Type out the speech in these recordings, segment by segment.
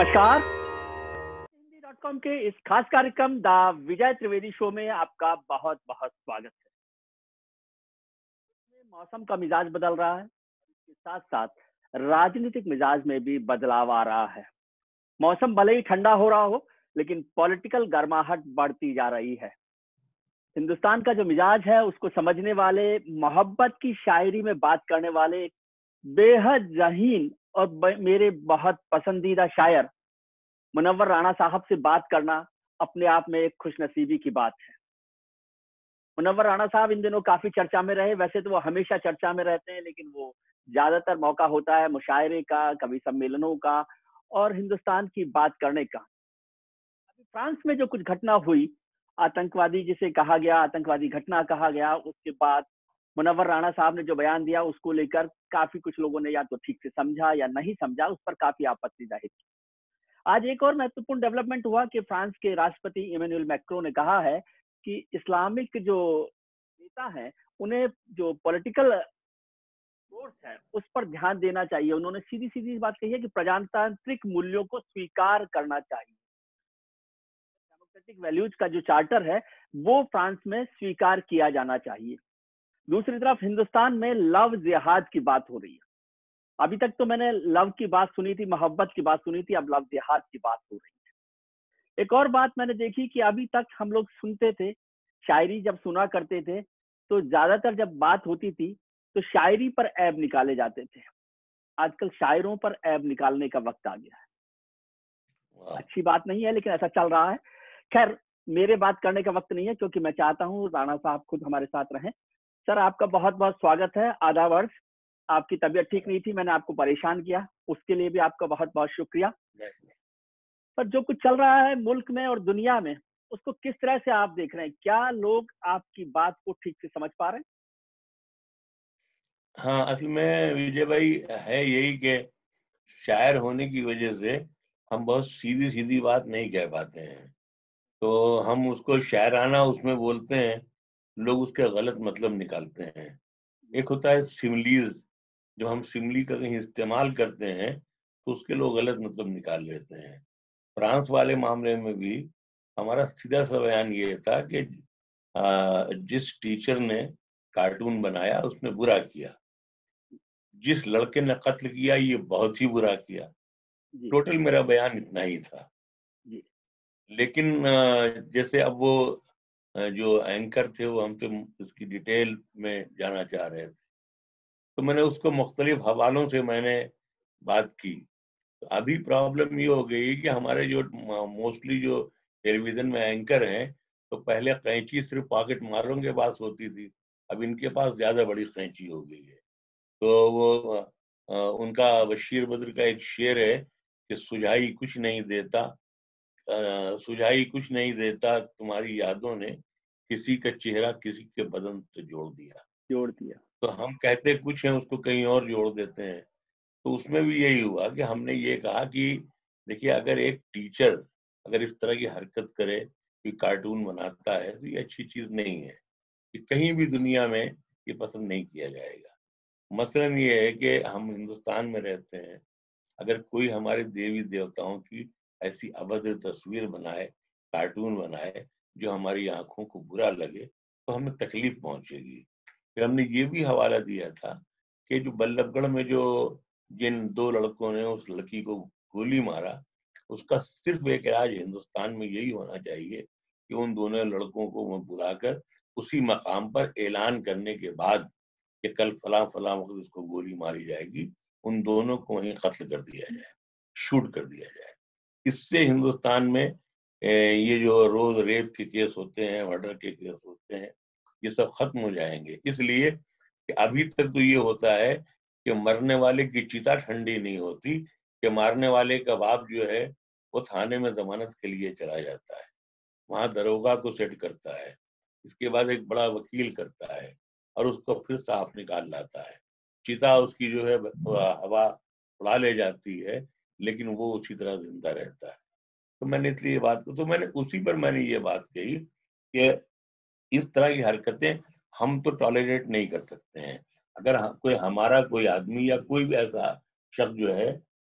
नमस्कार। हिंदी.com के इस खास कार्यक्रम द विजय त्रिवेदी शो में आपका बहुत बहुत स्वागत है। मौसम का मिजाज बदल रहा है, इसके साथ साथ राजनीतिक मिजाज में भी बदलाव आ रहा है। मौसम भले ही ठंडा हो रहा हो, लेकिन पॉलिटिकल गर्माहट बढ़ती जा रही है। हिंदुस्तान का जो मिजाज है उसको समझने वाले, मोहब्बत की शायरी में बात करने वाले बेहद ज़हीन और मेरे बहुत पसंदीदा शायर मुनव्वर राणा साहब से बात करना अपने आप में एक खुशनसीबी की बात है। मुनव्वर राणा साहब इन दिनों काफी चर्चा में रहे। वैसे तो वो हमेशा चर्चा में रहते हैं, लेकिन वो ज्यादातर मौका होता है मुशायरे का, कभी सम्मेलनों का और हिंदुस्तान की बात करने का। अभी फ्रांस में जो कुछ घटना हुई, आतंकवादी जिसे कहा गया, आतंकवादी घटना कहा गया, उसके बाद मुनव्वर राणा साहब ने जो बयान दिया उसको लेकर काफी कुछ लोगों ने या तो ठीक से समझा या नहीं समझा, उस पर काफी आपत्ति जाहिर की। आज एक और महत्वपूर्ण डेवलपमेंट हुआ कि फ्रांस के राष्ट्रपति इमैनुअल मैक्रों ने कहा है कि इस्लामिक जो नेता हैं उन्हें जो पॉलिटिकल फोर्स है उस पर ध्यान देना चाहिए। उन्होंने सीधी सीधी बात कही है कि प्रजातांत्रिक मूल्यों को स्वीकार करना चाहिए। डेमोक्रेटिक वैल्यूज का जो चार्टर है वो फ्रांस में स्वीकार किया जाना चाहिए। दूसरी तरफ हिंदुस्तान में लव जिहाद की बात हो रही है। अभी तक तो मैंने लव की बात सुनी थी, मोहब्बत की बात सुनी थी, अब लव जिहाद की बात हो रही है। एक और बात मैंने देखी कि अभी तक हम लोग सुनते थे, शायरी जब सुना करते थे तो ज्यादातर जब बात होती थी तो शायरी पर ऐब निकाले जाते थे। आजकल शायरों पर ऐब निकालने का वक्त आ गया है। अच्छी बात नहीं है, लेकिन ऐसा चल रहा है। खैर, मेरे बात करने का वक्त नहीं है, क्योंकि मैं चाहता हूँ राणा साहब खुद हमारे साथ रहें। सर, आपका बहुत बहुत स्वागत है। आदाब अर्ज। आपकी तबीयत ठीक नहीं थी, मैंने आपको परेशान किया, उसके लिए भी आपका बहुत बहुत शुक्रिया। पर जो कुछ चल रहा है मुल्क में और दुनिया में, उसको किस तरह से आप देख रहे हैं? क्या लोग आपकी बात को ठीक से समझ पा रहे हैं? हाँ, असल में विजय भाई है यही कि शायर होने की वजह से हम बहुत सीधी-सीधी बात नहीं कह पाते हैं। तो हम उसको शायराना उसमें बोलते हैं, लोग उसका गलत मतलब निकालते हैं। एक होता है सिमिलीज़, जब हम सिमिली का कहीं इस्तेमाल करते हैं, तो उसके लोग गलत मतलब निकाल लेते हैं। फ्रांस वाले मामले में भी हमारा सीधा-सा बयान ये था कि जिस टीचर ने कार्टून बनाया, उसने बुरा किया। जिस लड़के ने कत्ल किया, ये बहुत ही बुरा किया। जी, टोटल मेरा बयान इतना ही था। जी, लेकिन जैसे अब वो जो एंकर थे वो हमसे उसकी डिटेल में जानना चाह रहे थे। तो मैंने उसको मुख्तलिफ हवालों से मैंने बात की। तो अभी प्रॉब्लम ये हो गई कि हमारे जो मोस्टली जो टेलीविज़न में एंकर हैं, तो पहले कैंची सिर्फ़ पॉकेट मारों के पास होती थी। अब इनके पास ज़्यादा बड़ी कैंची हो गई है। तो वो उनका बशीर बद्र का एक शेर है कि सुझाई कुछ नहीं देता तुम्हारी यादों ने, किसी का चेहरा किसी के बदन से जोड़ दिया। जोड़ दिया। तो हम कहते कुछ हैं, उसको कहीं और जोड़ देते हैं। तो उसमें भी यही हुआ कि हमने ये कहा कि देखिए, अगर एक टीचर अगर इस तरह की हरकत करे कि कार्टून बनाता है, तो ये अच्छी चीज़ नहीं है। कि कहीं भी दुनिया में ये पसंद नहीं किया जाएगा। मसलन ये है कि हम हिंदुस्तान में रहते हैं, अगर कोई हमारे देवी-देवताओं की ऐसी अभद्र तस्वीर बनाए, कार्टून बनाए, जो हमारी आँखों को बुरा लगे, तो हमें तकलीफ पहुँचेगी। फिर हमने ये भी हवाला दिया था कि जो बल्लभगढ़ में जो जिन 2 लड़कों ने उस लड़की को गोली मारा, उसका सिर्फ़ एक इलाज हिंदुस्तान में यही होना चाहिए कि उन दोनों लड़कों को वो बुलाकर उसी मकाम पर ऐलान करने के बाद कि कल फलाँ-फलाँ वक़्त उसको गोली मारी जाएगी, उन दोनों को वहीं कत्ल कर दिया जाए, शूट कर दिया जाए। इससे हिंदुस्तान में ये जो रोज़ रेप के केस होते हैं, मर्डर के केस होते हैं, ये सब खत्म हो जाएँगे। इसलिए कि अभी तक तो ये होता है कि मरने वाले की चिता ठंडी नहीं होती, कि मारने वाले का बाप जो है, वो थाने में ज़मानत के लिए चला जाता है। वहाँ दरोगा को सेट करता है। इसके बाद एक बड़ा वकील करता है और उसको फिर साफ निकाल लाता है। चिता उसकी जो है हवा उड़ा ले जाती है, लेकिन वो उसी तरह ज़िंदा रहता है। तो मैंने इसलिए ये बात को तो मैंने उसी पर मैंने ये बात कही कि इस तरह की हरकतें हम तो टॉलरेट नहीं कर सकते हैं। अगर कोई हमारा कोई आदमी या कोई भी ऐसा शख्स जो है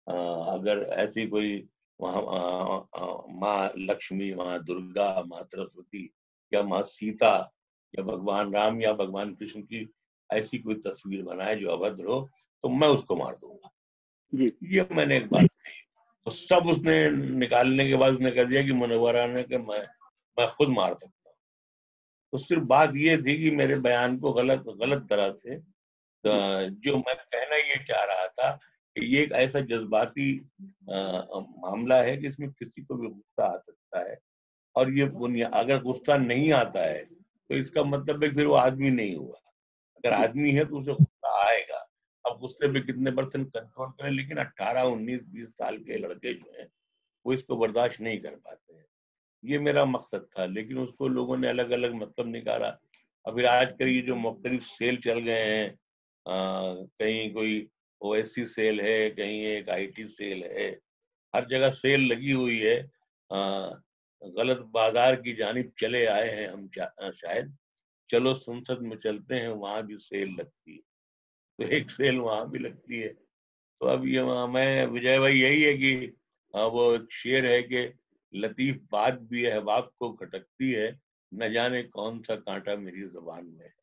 अगर ऐसी कोई वहाँ माँ लक्ष्मी, माँ दुर्गा, माँ सरस्वती या माँ सीता या भगवान राम या भगवान कृष्ण की ऐसी कोई तस्वीर बनाए जो अभद्र हो, तो मैं उसको मार दूंगा। जी ये मैंने एक बात कही। तो सब उसने निकालने के बाद उसने कह दिया कि मुनव्वरा ने कि मैं खुद मार सकता हूँ। तो सिर्फ बात ये थी कि मेरे बयान को गलत गलत तरह से जी जो मैं कहना ये चाह रहा था कि ये एक ऐसा जज्बाती मामला है कि इसमें किसी को भी गुस्सा आ सकता है, और ये बुनिया अगर गुस्सा नहीं आता है तो इसका मतलब है फिर वो आदमी नहीं हुआ। अगर जी आदमी है तो उसे गुस्सा आएगा। अब गुस्से पे कितने परसेंट कंट्रोल करें, लेकिन 18, 19, 20 साल के लड़के जो हैं वो इसको बर्दाश्त नहीं कर पाते हैं। ये मेरा मकसद था, लेकिन उसको लोगों ने अलग अलग मतलब निकाला। अब फिर आजकल ये जो मुख्तलिफ सेल चल गए हैं, कहीं कोई ओएससी सेल है, कहीं एक आईटी सेल है, हर जगह सेल लगी हुई है। गलत बाजार की जानिब चले आए हैं हम शायद। चलो संसद में चलते हैं, वहां भी सेल लगती है, तो एक सेल वहां भी लगती है। तो अब ये मैं विजय भाई यही है कि वो एक शेर है कि लतीफ बात भी अहबाब को खटकती है, न जाने कौन सा कांटा मेरी जुबान में है।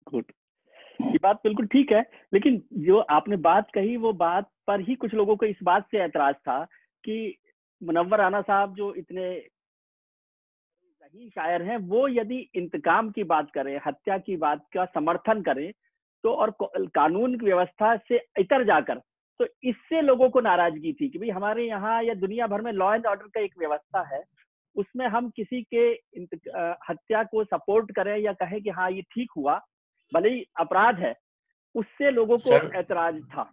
गुड। ये बात बिल्कुल ठीक है, लेकिन जो आपने बात कही वो बात पर ही कुछ लोगों को इस बात से ऐतराज था कि मुनव्वर राना साहब जो इतने सही शायर हैं, वो यदि इंतकाम की बात करें, हत्या की बात का समर्थन करें, तो और कानून की व्यवस्था से इतर जाकर, तो इससे लोगों को नाराजगी थी कि भाई हमारे यहाँ या दुनिया भर में लॉ एंड ऑर्डर का एक व्यवस्था है, उसमें हम किसी के हत्या को सपोर्ट करें या कहें कि हाँ ये ठीक हुआ, भले ही अपराध है, उससे लोगों को सर ऐतराज था।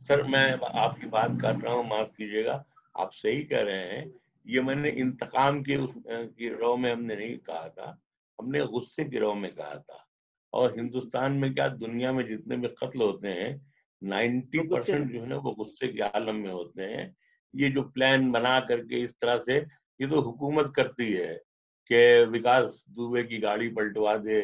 सर मैं आपकी बात कर रहा हूँ, माफ कीजिएगा, आप सही कह रहे हैं। ये मैंने इंतकाम के उस गिरोह में हमने नहीं कहा था, हमने गुस्से गिरोह में कहा था। और हिंदुस्तान में क्या, दुनिया में जितने भी कत्ल होते हैं, वो गुस्से में। 90% जो है ना वो गुस्से के आलम में होते हैं। ये जो प्लान बना करके इस तरह से, ये तो हुकूमत करती है कि विकास दुबे की गाड़ी पलटवा दे,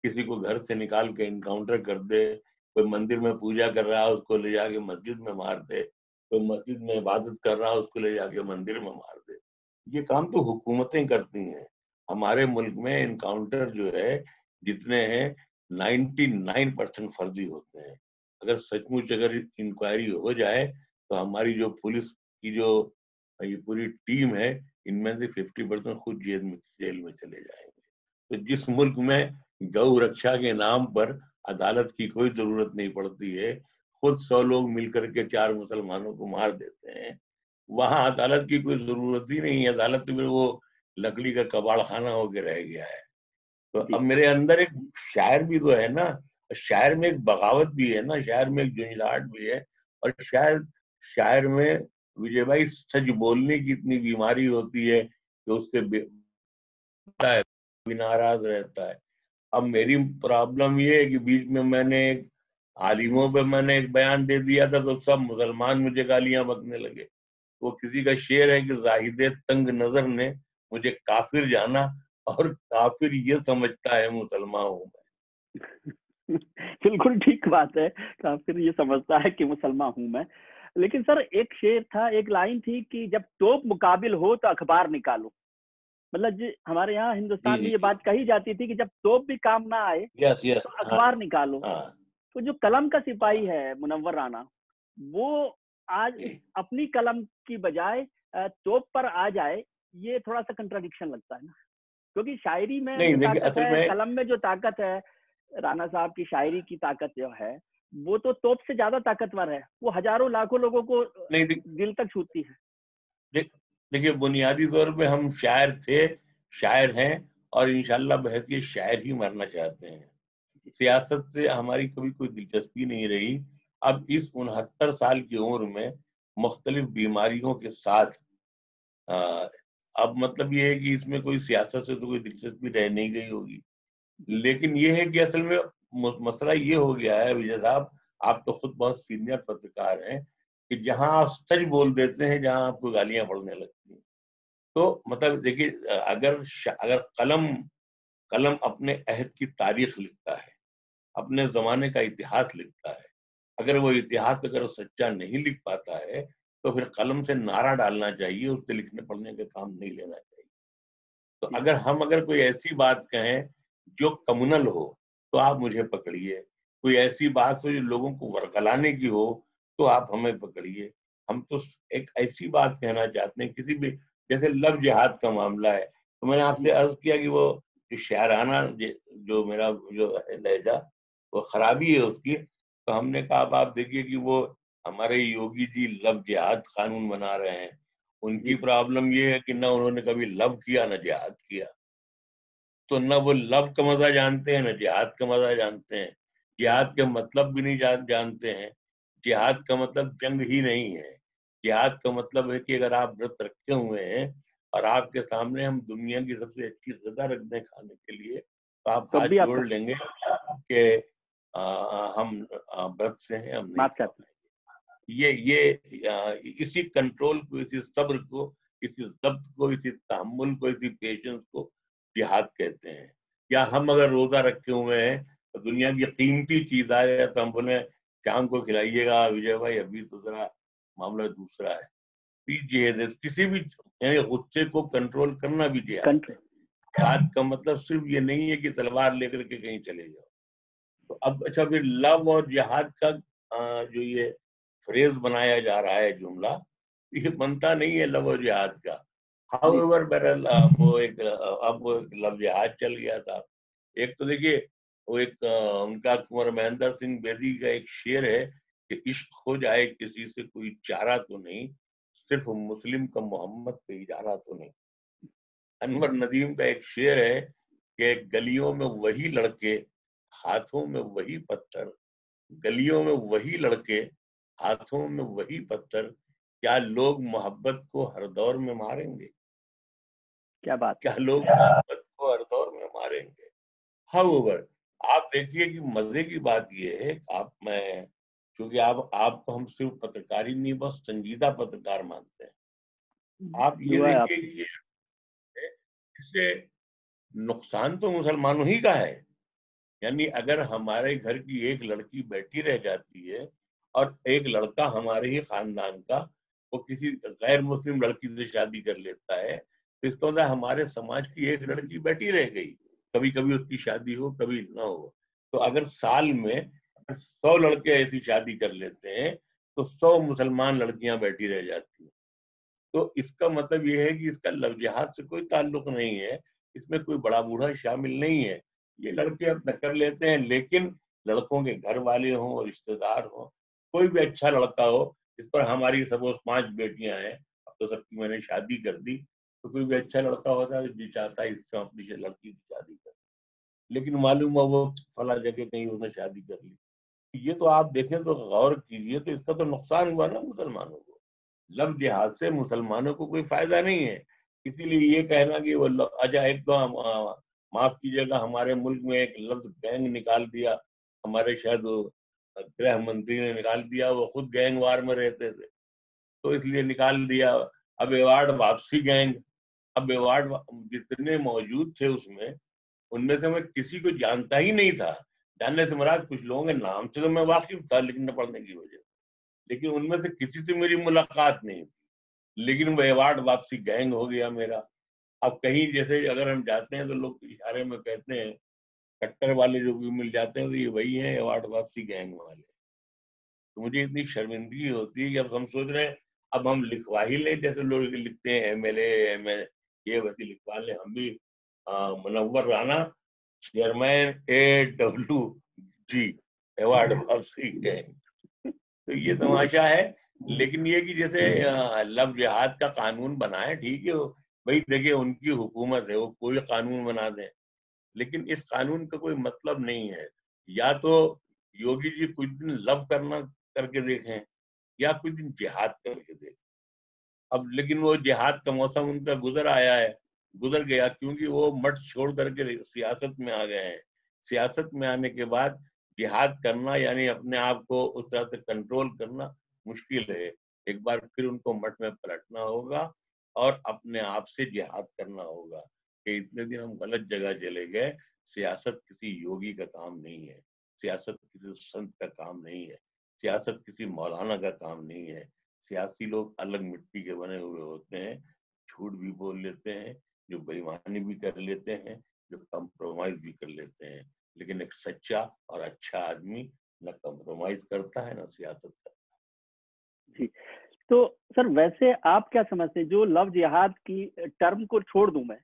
किसी को घर से निकाल के इनकाउंटर कर दे, कोई मंदिर में पूजा कर रहा है उसको ले जाके मस्जिद में मार दे, कोई मस्जिद में इबादत कर रहा है उसको ले जाके मंदिर में मार दे। ये काम तो हुकूमतें करती हैं। हमारे मुल्क में इनकाउंटर जो है जितने हैं, 99% फर्जी होते हैं। अगर सचमुच अगर इंक्वायरी हो जाए तो हमारी जो पुलिस की जो ये पूरी टीम है, इनमें से 50% खुद जेल में चले जाएंगे। तो जिस मुल्क में गौ रक्षा के नाम पर अदालत की कोई जरूरत नहीं पड़ती है, खुद 100 लोग मिलकर के 4 मुसलमानों को मार देते हैं, वहां अदालत की कोई जरूरत ही नहीं है। अदालत में वो लकड़ी का कबाड़ खाना होके रह गया है। तो अब जी मेरे अंदर एक शायर भी तो है ना, शायर में एक बगावत भी है ना, शायर में एक झुंझलाहट भी है। और शायर शायर में विजय भाई सच बोलने की इतनी बीमारी होती है कि उससे है, भी नाराज रहता है। अब मेरी प्रॉब्लम ये है कि बीच में मैंने एक आलिमों पे मैंने एक बयान दे दिया था, तो सब मुसलमान मुझे गालियां बकने लगे। वो किसी का शेर है कि जाहिद तंग नजर ने मुझे काफिर जाना, और काफिर ये समझता है मुसलमान हूं मैं। बिल्कुल ठीक बात है, काफिर ये समझता है कि मुसलमान हूं मैं। लेकिन सर एक शेर था, एक लाइन थी कि जब तोप मुकाबिल हो तो अखबार निकालो। मतलब हमारे यहाँ जी हिंदुस्तान में जी ये जी। बात कही जाती थी कि जब तोप भी काम ना आए यस यस। तो हाँ अखबार निकालो। हाँ तो जो कलम का सिपाही हाँ। है मुनव्वर राना, वो आज जी। अपनी कलम की बजाय तोप पर आ जाए, ये थोड़ा सा कंट्राडिक्शन लगता है ना, क्योंकि शायरी में नहीं जो देखिए, ताकत असल है, में कलम में जो ताकत है, राणा साहब की शायरी की ताकत जो है, वो तो तोप से ज्यादा ताकतवर है, वो हजारों लाखों लोगों को नहीं दिल तक छूती है। देख देखिए, बुनियादी तौर पे हम शायर थे, शायर हैं, और इंशाल्लाह बहैसियत शायर ही मरना चाहते हैं। सियासत से हमारी कभी कोई दिलचस्पी नहीं रही। अब इस 69 साल की उम्र में मुख्तलिफ बीमारियों के साथ अ, अब मतलब ये है कि इसमें कोई सियासत से तो कोई दिलचस्पी रह नहीं गई होगी। लेकिन ये है कि असल में मसला ये हो गया है विजय साहब, आप तो खुद बहुत सीनियर पत्रकार हैं, कि जहां आप सच बोल देते हैं, जहां आपको गालियां पड़ने लगती हैं। तो मतलब देखिए, अगर कलम कलम अपने अहद की तारीख लिखता है, अपने जमाने का इतिहास लिखता है, अगर वो इतिहास अगर वो सच्चा नहीं लिख पाता है, तो फिर कलम से नारा डालना चाहिए, उससे लिखने पढ़ने का काम नहीं लेना चाहिए। तो जी, अगर कोई ऐसी बात कहें जो कम्युनल हो तो आप मुझे पकड़िए, कोई ऐसी बात हो जो लोगों को वरगलाने की हो तो आप हमें पकड़िए। हम तो एक ऐसी बात कहना चाहते हैं, किसी भी, जैसे लव जिहाद का मामला है, तो मैंने आपसे जी, अर्ज किया कि वो जो शायराना जो मेरा जो है लहजा, वो खराबी है उसकी। तो हमने कहा अब आप देखिए कि वो हमारे योगी जी लव जिहाद कानून बना रहे हैं। उनकी जी, प्रॉब्लम ये है कि ना उन्होंने कभी लव किया ना जिहाद किया, तो न वो लव का मजा जानते हैं न जिहाद का मजा जानते हैं। जिहाद के मतलब भी नहीं जानते हैं। जिहाद का मतलब जंग ही नहीं है। जिहाद का मतलब है कि अगर आप व्रत रखे हुए हैं और आपके सामने हम दुनिया की सबसे अच्छी गजा रख दें खाने के लिए, तो आप तब हाथ भी आप जोड़ लेंगे कि हम व्रत से हैं, हम नहीं माफ खा करते हैं। पाएंगे। ये इसी कंट्रोल को, इसी सब्र को, इसी जब्त को, इसी तहम्मुल को, इसी पेशेंस को जिहाद कहते हैं। या हम अगर रोजा रखे हुए हैं तो दुनिया की कीमती चीज आए तो हम बोले शाम को खिलाइएगा विजय भाई, अभी तो जरा मामला दूसरा है। जिहाद है किसी भी, यानी गुस्से को कंट्रोल करना भी जिहाद है। कंट्रोल। जिहाद का मतलब सिर्फ ये नहीं है कि तलवार लेकर के कहीं चले जाओ। तो अब अच्छा, फिर लव और जिहाद का जो ये फ्रेज बनाया जा रहा है जुमला, ये बनता नहीं है लव और जिहाद का। जी, हाउएवर बहरहाल अब वो एक लव जिहाद चल गया था। एक तो देखिए, वो एक उनका कुंवर महेंद्र सिंह बेदी का एक शेर है कि इश्क हो जाए किसी से कोई चारा तो नहीं, सिर्फ मुस्लिम का मोहम्मद पे इजारा तो नहीं। अनवर नदीम का एक शेर है कि गलियों में वही लड़के, हाथों में वही पत्थर, गलियों में वही लड़के, हाथों में वही पत्थर, क्या लोग मोहब्बत को हर दौर में मारेंगे? क्या बात क्या लोग मोहब्बत को हर दौर में मारेंगे? हाउएवर, आप देखिए कि मजे की बात ये है, क्योंकि आप आपको हम सिर्फ पत्रकार ही नहीं, बस संजीदा पत्रकार मानते हैं। है। आप ये दुआ है देखिए आपकी। कि ये इससे नुकसान तो मुसलमानों ही का है। यानी अगर हमारे घर की एक लड़की बैठी रह जाती है और एक लड़का हमारे ही खानदान का वो किसी गैर मुस्लिम लड़की से शादी कर लेता है, तो इसका मतलब हमारे समाज की एक लड़की बैठी रह गई। कभी कभी उसकी शादी हो, कभी ना हो। तो अगर साल में 100 लड़के ऐसी शादी कर लेते हैं तो 100 मुसलमान लड़कियां बैठी रह जाती हैं। तो इसका मतलब ये है कि इसका लव जिहाद से कोई ताल्लुक नहीं है। इसमें कोई बड़ा बूढ़ा शामिल नहीं है। ये लड़के अपना कर लेते हैं, लेकिन लड़कों के घर वाले हों और रिश्तेदार हों, कोई भी अच्छा लड़का हो, इस पर हमारी सपोज 5 बेटियां हैं, अब तो सबकी मैंने शादी कर दी, तो कोई भी अच्छा लड़का होता है जो चाहता है इससे हम अपनी लड़की की शादी कर, लेकिन मालूम हुआ वो फला जगह कहीं उसने शादी कर ली। ये तो आप देखें तो गौर कीजिए, तो इसका तो नुकसान हुआ ना मुसलमानों को। लव जिहाद से मुसलमानों को कोई फायदा नहीं है। इसीलिए ये कहना कि वो अच्छा, एक तो माफ कीजिएगा, हमारे मुल्क में एक लफ्ज गैंग निकाल दिया, हमारे शायद गृह मंत्री ने निकाल दिया, वो खुद गैंग वार में रहते थे तो इसलिए निकाल दिया। अब अवार्ड वापसी गैंग, अब अवार्ड जितने मौजूद थे उसमें, उनमें से मैं किसी को जानता ही नहीं था। जानने से महाराज कुछ लोगों के नाम से तो मैं वाकिफ था लिखने पढ़ने की वजह से, लेकिन उनमें से किसी से मेरी मुलाकात नहीं थी। लेकिन वो अवार्ड वापसी गैंग हो गया मेरा। अब कहीं जैसे अगर हम जाते हैं तो लोग इशारे में कहते हैं, कट्टर वाले जो भी मिल जाते हैं तो ये वही है अवार्ड वापसी गैंग वाले। तो मुझे इतनी शर्मिंदगी होती है कि अब हम सोच रहे हैं अब हम लिखवा ही लें, जैसे लोग लिखते हैं एमएलए एमएल, ये वैसे लिखवा लें हम भी। Munawwar Rana, chairman AWG, award वापसी गैंग। तो ये तमाशा है। लेकिन ये कि जैसे लव जिहाद का कानून बनाए, ठीक है, भाई देखिए उनकी हुकूमत है, वो कोई कानून बना दें, लेकिन इस कानून का कोई मतलब नहीं है। या तो योगी जी कुछ दिन लव करना करके देखें, या कुछ दिन जिहाद करके देखें। अब लेकिन वो जिहाद का मौसम उनका गुजर आया है, गुजर गया, क्योंकि वो मठ छोड़ करके सियासत में आ गए हैं। सियासत में आने के बाद जिहाद करना यानी अपने आप को उस तरह से कंट्रोल करना मुश्किल है। एक बार फिर उनको मठ में पलटना होगा और अपने आप से जिहाद करना होगा कि इतने दिन हम गलत जगह चले गए। सियासत किसी योगी का काम नहीं है, सियासत किसी संत का काम नहीं है, सियासत किसी मौलाना का काम नहीं है, सियासी लोग अलग मिट्टी के बने हुए होते हैं, झूठ भी बोल लेते हैं, जो बेईमानी भी कर लेते हैं, जो कंप्रोमाइज भी कर लेते हैं, लेकिन एक सच्चा और अच्छा आदमी न कंप्रोमाइज करता है न सियासत करता है। जी, तो सर वैसे आप क्या समझते हैं, जो लव जिहाद की टर्म को छोड़ दूं मैं,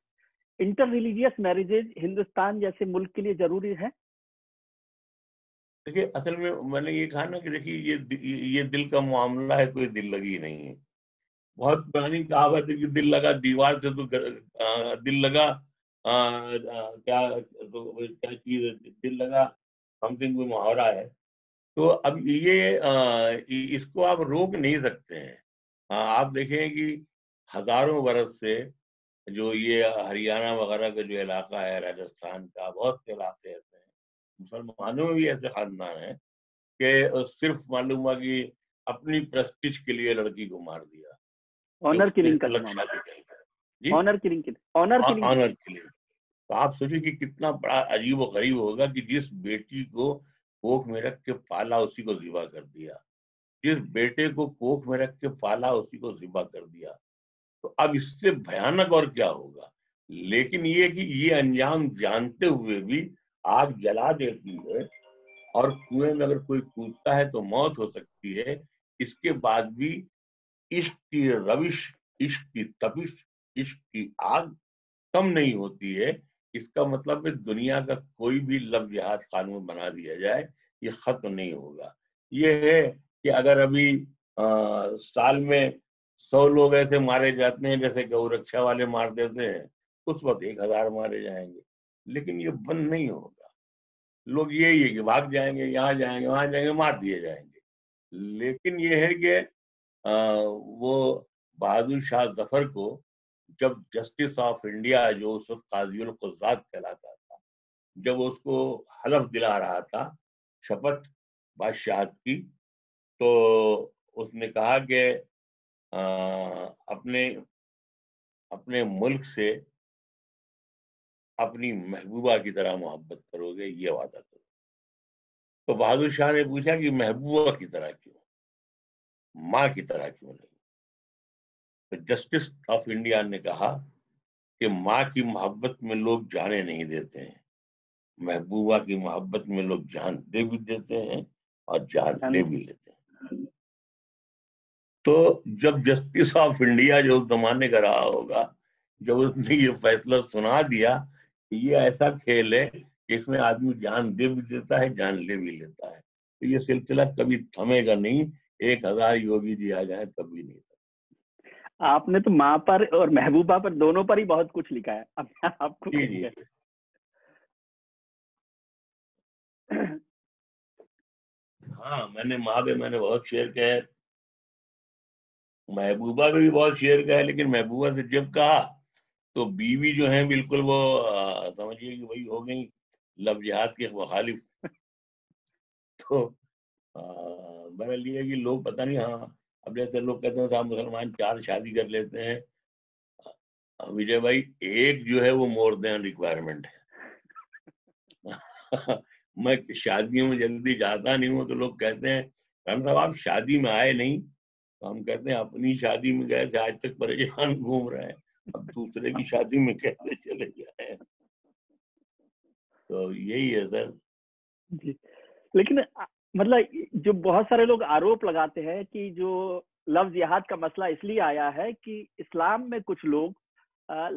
इंटर रिलीजियस मैरिजेज हिंदुस्तान जैसे मुल्क के लिए जरूरी है? देखिए, असल में मैंने ये कहा ना कि देखिए ये दिल का मामला है, कोई दिल लगी नहीं है। बहुत पुरानी कहावत है कि दिल लगा दीवार से तो दिल लगा क्या तो क्या चीज है, दिल लगा समथिंग कोई मुहावरा है। तो अब ये इसको आप रोक नहीं सकते हैं। आप देखें कि हजारों बरस से जो ये हरियाणा वगैरह का जो इलाका है, राजस्थान का, बहुत से इलाके ऐसे हैं, मुसलमानों में भी ऐसे खानदान हैं कि सिर्फ मालूम हुआ कि अपनी प्रेस्टीज के लिए लड़की को मार दिया कि ऑनर उससे किलिंग का अलग जमाना, शादी करेंगे। जी, ऑनर किलिंग के लिए, ऑनर किलिंग के लिए। ऑनर के लिए। तो आप सोचिए कि कितना बड़ा अजीब और गरीब होगा कि जिस बेटी को कोख में रख के पाला उसी को जिबा कर दिया, जिस बेटे को कोख में रख के पाला उसी को जिबा कर दिया। तो अब इससे भयानक और क्या होगा। लेकिन ये कि ये अंजाम जानते हुए भी आग जला देती है, और कुएं में अगर कोई कूदता है तो मौत हो सकती है। इसके बाद भी इश्क की रविश, इश्क की तपिश, इश्क की आग कम नहीं होती है। इसका मतलब है दुनिया का कोई भी लव जिहाद कानून बना दिया जाए, ये खत्म नहीं होगा। ये है कि अगर अभी साल में 100 लोग ऐसे मारे जाते हैं जैसे गौ रक्षा वाले मार देते हैं, उस वक्त 1000 मारे जाएंगे, लेकिन ये बंद नहीं होगा। लोग यही है कि भाग जाएंगे, यहाँ जाएंगे, वहां जाएंगे, मार दिए जाएंगे। लेकिन ये है कि वो बहादुर शाह जफर को जब जस्टिस ऑफ इंडिया, जो उस वक्त काजियुल कुज़ात कहलाता था, जब उसको हलफ दिला रहा था, शपथ बादशाहत की, तो उसने कहा कि अपने अपने मुल्क से अपनी महबूबा की तरह मोहब्बत करोगे, ये वादा करो। तो बहादुर शाह ने पूछा कि महबूबा की तरह क्यों, माँ की तरह क्यों नहीं? तो जस्टिस ऑफ इंडिया ने कहा कि माँ की मोहब्बत में लोग जाने नहीं देते हैं, महबूबा की मोहब्बत में लोग जान दे भी देते हैं और जान ले भी लेते हैं। तो जब जस्टिस ऑफ इंडिया जो उस जमाने का रहा होगा, जब उसने ये फैसला सुना दिया कि ये ऐसा खेल है कि इसमें आदमी जान दे भी देता है, जान ले भी लेता है, तो ये सिलसिला कभी थमेगा नहीं। 1000 योगी जी आ जाए कभी नहीं। आपने तो माँ पर और महबूबा पर, दोनों पर ही बहुत कुछ लिखा है, अब मैं आपको जी कह जी। दिया। हाँ, मैंने बहुत शेयर किया है, महबूबा में भी बहुत शेयर किया है, लेकिन महबूबा से जब कहा तो बीवी जो है बिल्कुल वो समझिए कि वही हो गई लव जिहाद के मुखालिफ। तो बहरहाल ये है कि लोग पता नहीं, हाँ, अब जैसे लोग कहते हैं साहब मुसलमान 4 शादी कर लेते हैं, विजय भाई, एक जो है वो मोर देन रिक्वायरमेंट है। मैं शादियों में जल्दी जाता नहीं हूँ, तो लोग कहते हैं खान साहब आप शादी में आए नहीं, तो हम कहते हैं अपनी शादी में गए थे, आज तक परेशान घूम रहे हैं, अब दूसरे की शादी में कैसे चले जाए। तो यही है सर। जी, लेकिन मतलब जो बहुत सारे लोग आरोप लगाते हैं कि जो लव जिहाद का मसला इसलिए आया है कि इस्लाम में कुछ लोग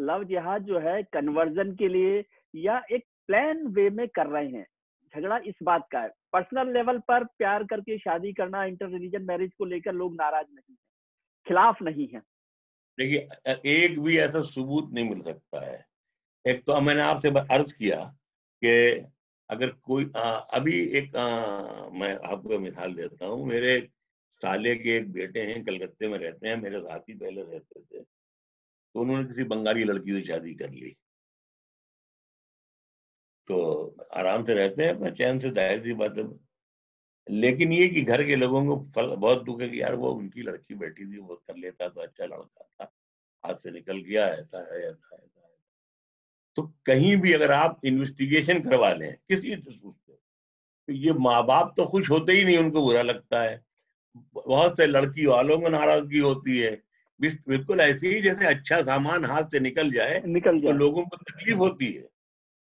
लव जिहाद जो है कन्वर्जन के लिए या एक प्लान वे में कर रहे हैं। झगड़ा इस बात का है, पर्सनल लेवल पर प्यार करके शादी करना, इंटर रिलीजन मैरिज को लेकर लोग नाराज नहीं है, खिलाफ नहीं है। देखिए, एक भी ऐसा सबूत नहीं मिल सकता है। एक तो मैंने आपसे अर्ज किया कि अगर कोई अभी एक मैं आपको मिसाल देता हूँ। मेरे साले के एक बेटे हैं, कलकत्ते में रहते हैं, मेरे साथ ही पहले रहते थे। तो उन्होंने किसी बंगाली लड़की से शादी कर ली, तो आराम से रहते हैं अपना चैन से, जाहिर सी बात है। लेकिन ये कि घर के लोगों को बहुत दुख है कि यार वो उनकी लड़की बैठी थी, वो कर लेता तो अच्छा लड़का था, हाथ से निकल गया, ऐसा है, ऐसा है, ऐसा है। तो कहीं भी अगर आप इन्वेस्टिगेशन करवा लें किसी सूरत से, तो ये माँ बाप तो खुश होते ही नहीं, उनको बुरा लगता है। बहुत से लड़की वालों को नाराजगी होती है, बिल्कुल ऐसी ही जैसे अच्छा सामान हाथ से निकल जाए तो लोगों को तकलीफ होती है।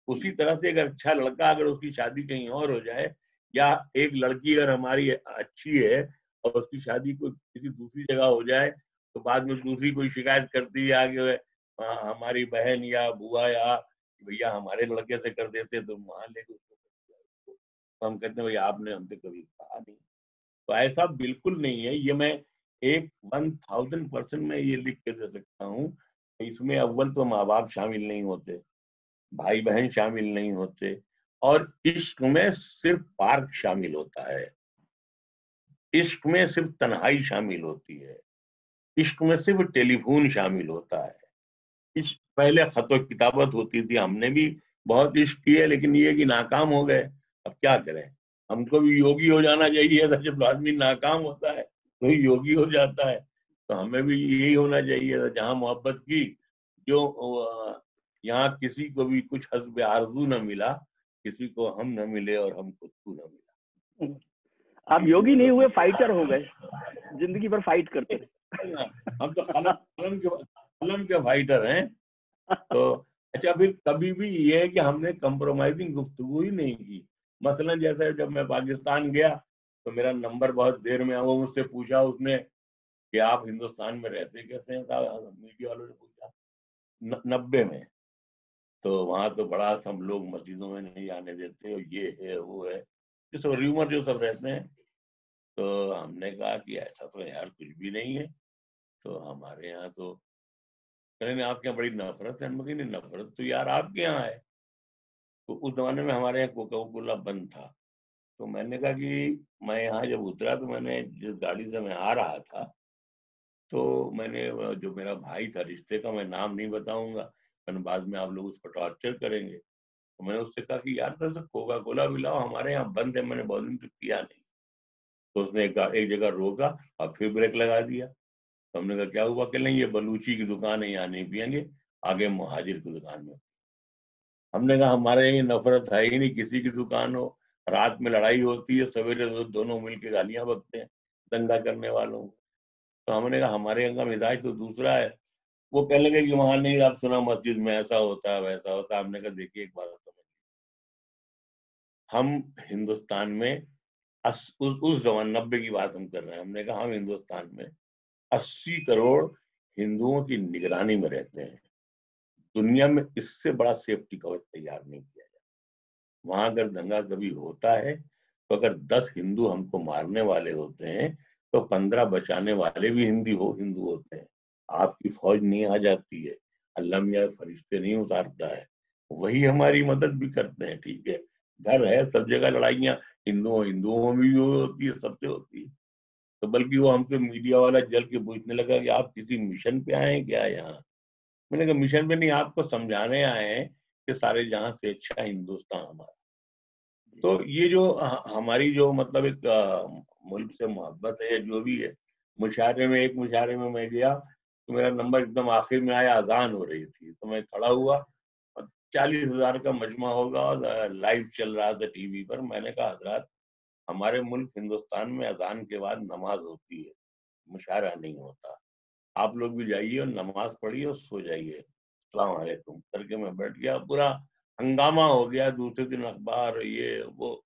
उसी तरह से अगर अच्छा लड़का, अगर उसकी शादी कहीं और हो जाए, या एक लड़की अगर हमारी अच्छी है और उसकी शादी कोई किसी दूसरी जगह हो जाए, तो बाद में दूसरी कोई शिकायत करती है आगे, हमारी बहन या बुआ या भैया हमारे लड़के से कर देते तो वहां लेके उसको, तो हम कहते हैं भाई आपने हमसे कभी कहा नहीं। तो ऐसा बिल्कुल नहीं है। ये मैं एक 1000% में ये लिख के दे सकता हूँ। इसमें अव्वल तो माँ बाप शामिल नहीं होते, भाई बहन शामिल नहीं होते, और इश्क में सिर्फ पार्क शामिल होता है, इश्क में सिर्फ तन्हाई शामिल होती है, इश्क में सिर्फ टेलीफोन शामिल होता है। इश्क पहले खतो किताबत होती थी, हमने भी बहुत इश्क किए, लेकिन ये कि नाकाम हो गए। अब क्या करें, हमको भी योगी हो जाना चाहिए था। जब आदमी नाकाम होता है तो योगी हो जाता है, तो हमें भी यही होना चाहिए था, जहां मोहब्बत की, जो यहाँ किसी को भी कुछ हस्ब आरजू न मिला, किसी को हम न मिले और हम खुद को न मिला। आप योगी नहीं हुए, फाइटर हो गए, जिंदगी भर फाइट करते रहे। हम तो कलम के फाइटर हैं। तो अच्छा, फिर कभी भी ये है कि हमने कंप्रोमाइजिंग गुफ्तगू ही नहीं की। मसलन जैसे जब मैं पाकिस्तान गया तो मेरा नंबर बहुत देर में, वो मुझसे पूछा उसने कि आप हिंदुस्तान में रहते कैसे हैं साहब, मीडिया वालों ने पूछा 90 में। तो वहां तो बड़ा सब लोग मस्जिदों में नहीं आने देते, और ये है वो है, ये सब र्यूमर जो सब रहते हैं। तो हमने कहा कि ऐसा तो यार कुछ भी नहीं है, तो हमारे यहाँ तो कह रहे आपके यहाँ बड़ी नफरत है। हम कहें नफरत तो यार आपके यहाँ है। तो उस जमाने में हमारे यहाँ कोका कोला बंद था। तो मैंने कहा कि मैं यहाँ जब उतरा तो मैंने जिस गाड़ी से मैं आ रहा था, तो मैंने जो मेरा भाई था रिश्ते का, मैं नाम नहीं बताऊंगा, मैंने बाद में आप लोग उसको टॉर्चर करेंगे, तो मैंने उससे कहा कि यार तो कोका कोला भी लाओ, हमारे यहाँ बंद है, मैंने बहुत दिन तक पिया नहीं। तो उसने एक जगह रोका और फिर ब्रेक लगा दिया। तो हमने कहा क्या हुआ? कि नहीं, ये बलूची की दुकान है, यहाँ नहीं पियेंगे, आगे मुहाजिर की दुकान में। हमने कहा हमारे यहाँ नफरत है ही नहीं, किसी की दुकान हो, रात में लड़ाई होती है, सवेरे दोनों मिलके गालियां बकते हैं दंगा करने वालों को। तो हमने कहा हमारे यहाँ का मिजाज तो दूसरा है। वो कहने लगे कि वहां नहीं, आप सुना मस्जिद में ऐसा होता है वैसा होता है। हमने कहा देखिए एक बात समझ, हम हिंदुस्तान में उस जमाने 90 की बात हम कर रहे हैं, हमने कहा हम हिंदुस्तान में 80 करोड़ हिंदुओं की निगरानी में रहते हैं। दुनिया में इससे बड़ा सेफ्टी कवच तैयार नहीं किया जाता। वहां अगर दंगा कभी होता है, तो अगर 10 हिंदू हमको मारने वाले होते हैं, तो 15 बचाने वाले भी हिंदू होते हैं। आपकी फौज नहीं आ जाती है, अल्लाह मियां फरिश्ते नहीं उतारता है, वही हमारी मदद भी करते हैं। ठीक है, डर है, सब जगह लड़ाइयाँ हिंदुओं में भी होती है, सबसे होती है। तो बल्कि वो हमसे मीडिया वाला जल के पूछने लगा कि आप किसी मिशन पे आए हैं क्या यहाँ? मैंने कहा मिशन पे नहीं, आपको समझाने आए हैं कि सारे जहां से अच्छा हिंदुस्तान हमारा। तो ये जो हमारी जो मतलब एक मुल्क से मोहब्बत है, जो भी है। एक मुशायरे में मैं गया तो मेरा नंबर एकदम आखिर में आया, अजान हो रही थी, तो मैं खड़ा हुआ, 40,000 का मजमा होगा और लाइव चल रहा था टीवी पर। मैंने कहा हजरात, हमारे मुल्क हिंदुस्तान में अजान के बाद नमाज होती है, मुशायरा नहीं होता। आप लोग भी जाइए और नमाज पढ़िए और सो जाइए, अस्सलाम वालेकुम करके मैं बैठ गया। पूरा हंगामा हो गया। दूसरे दिन अखबार ये वो,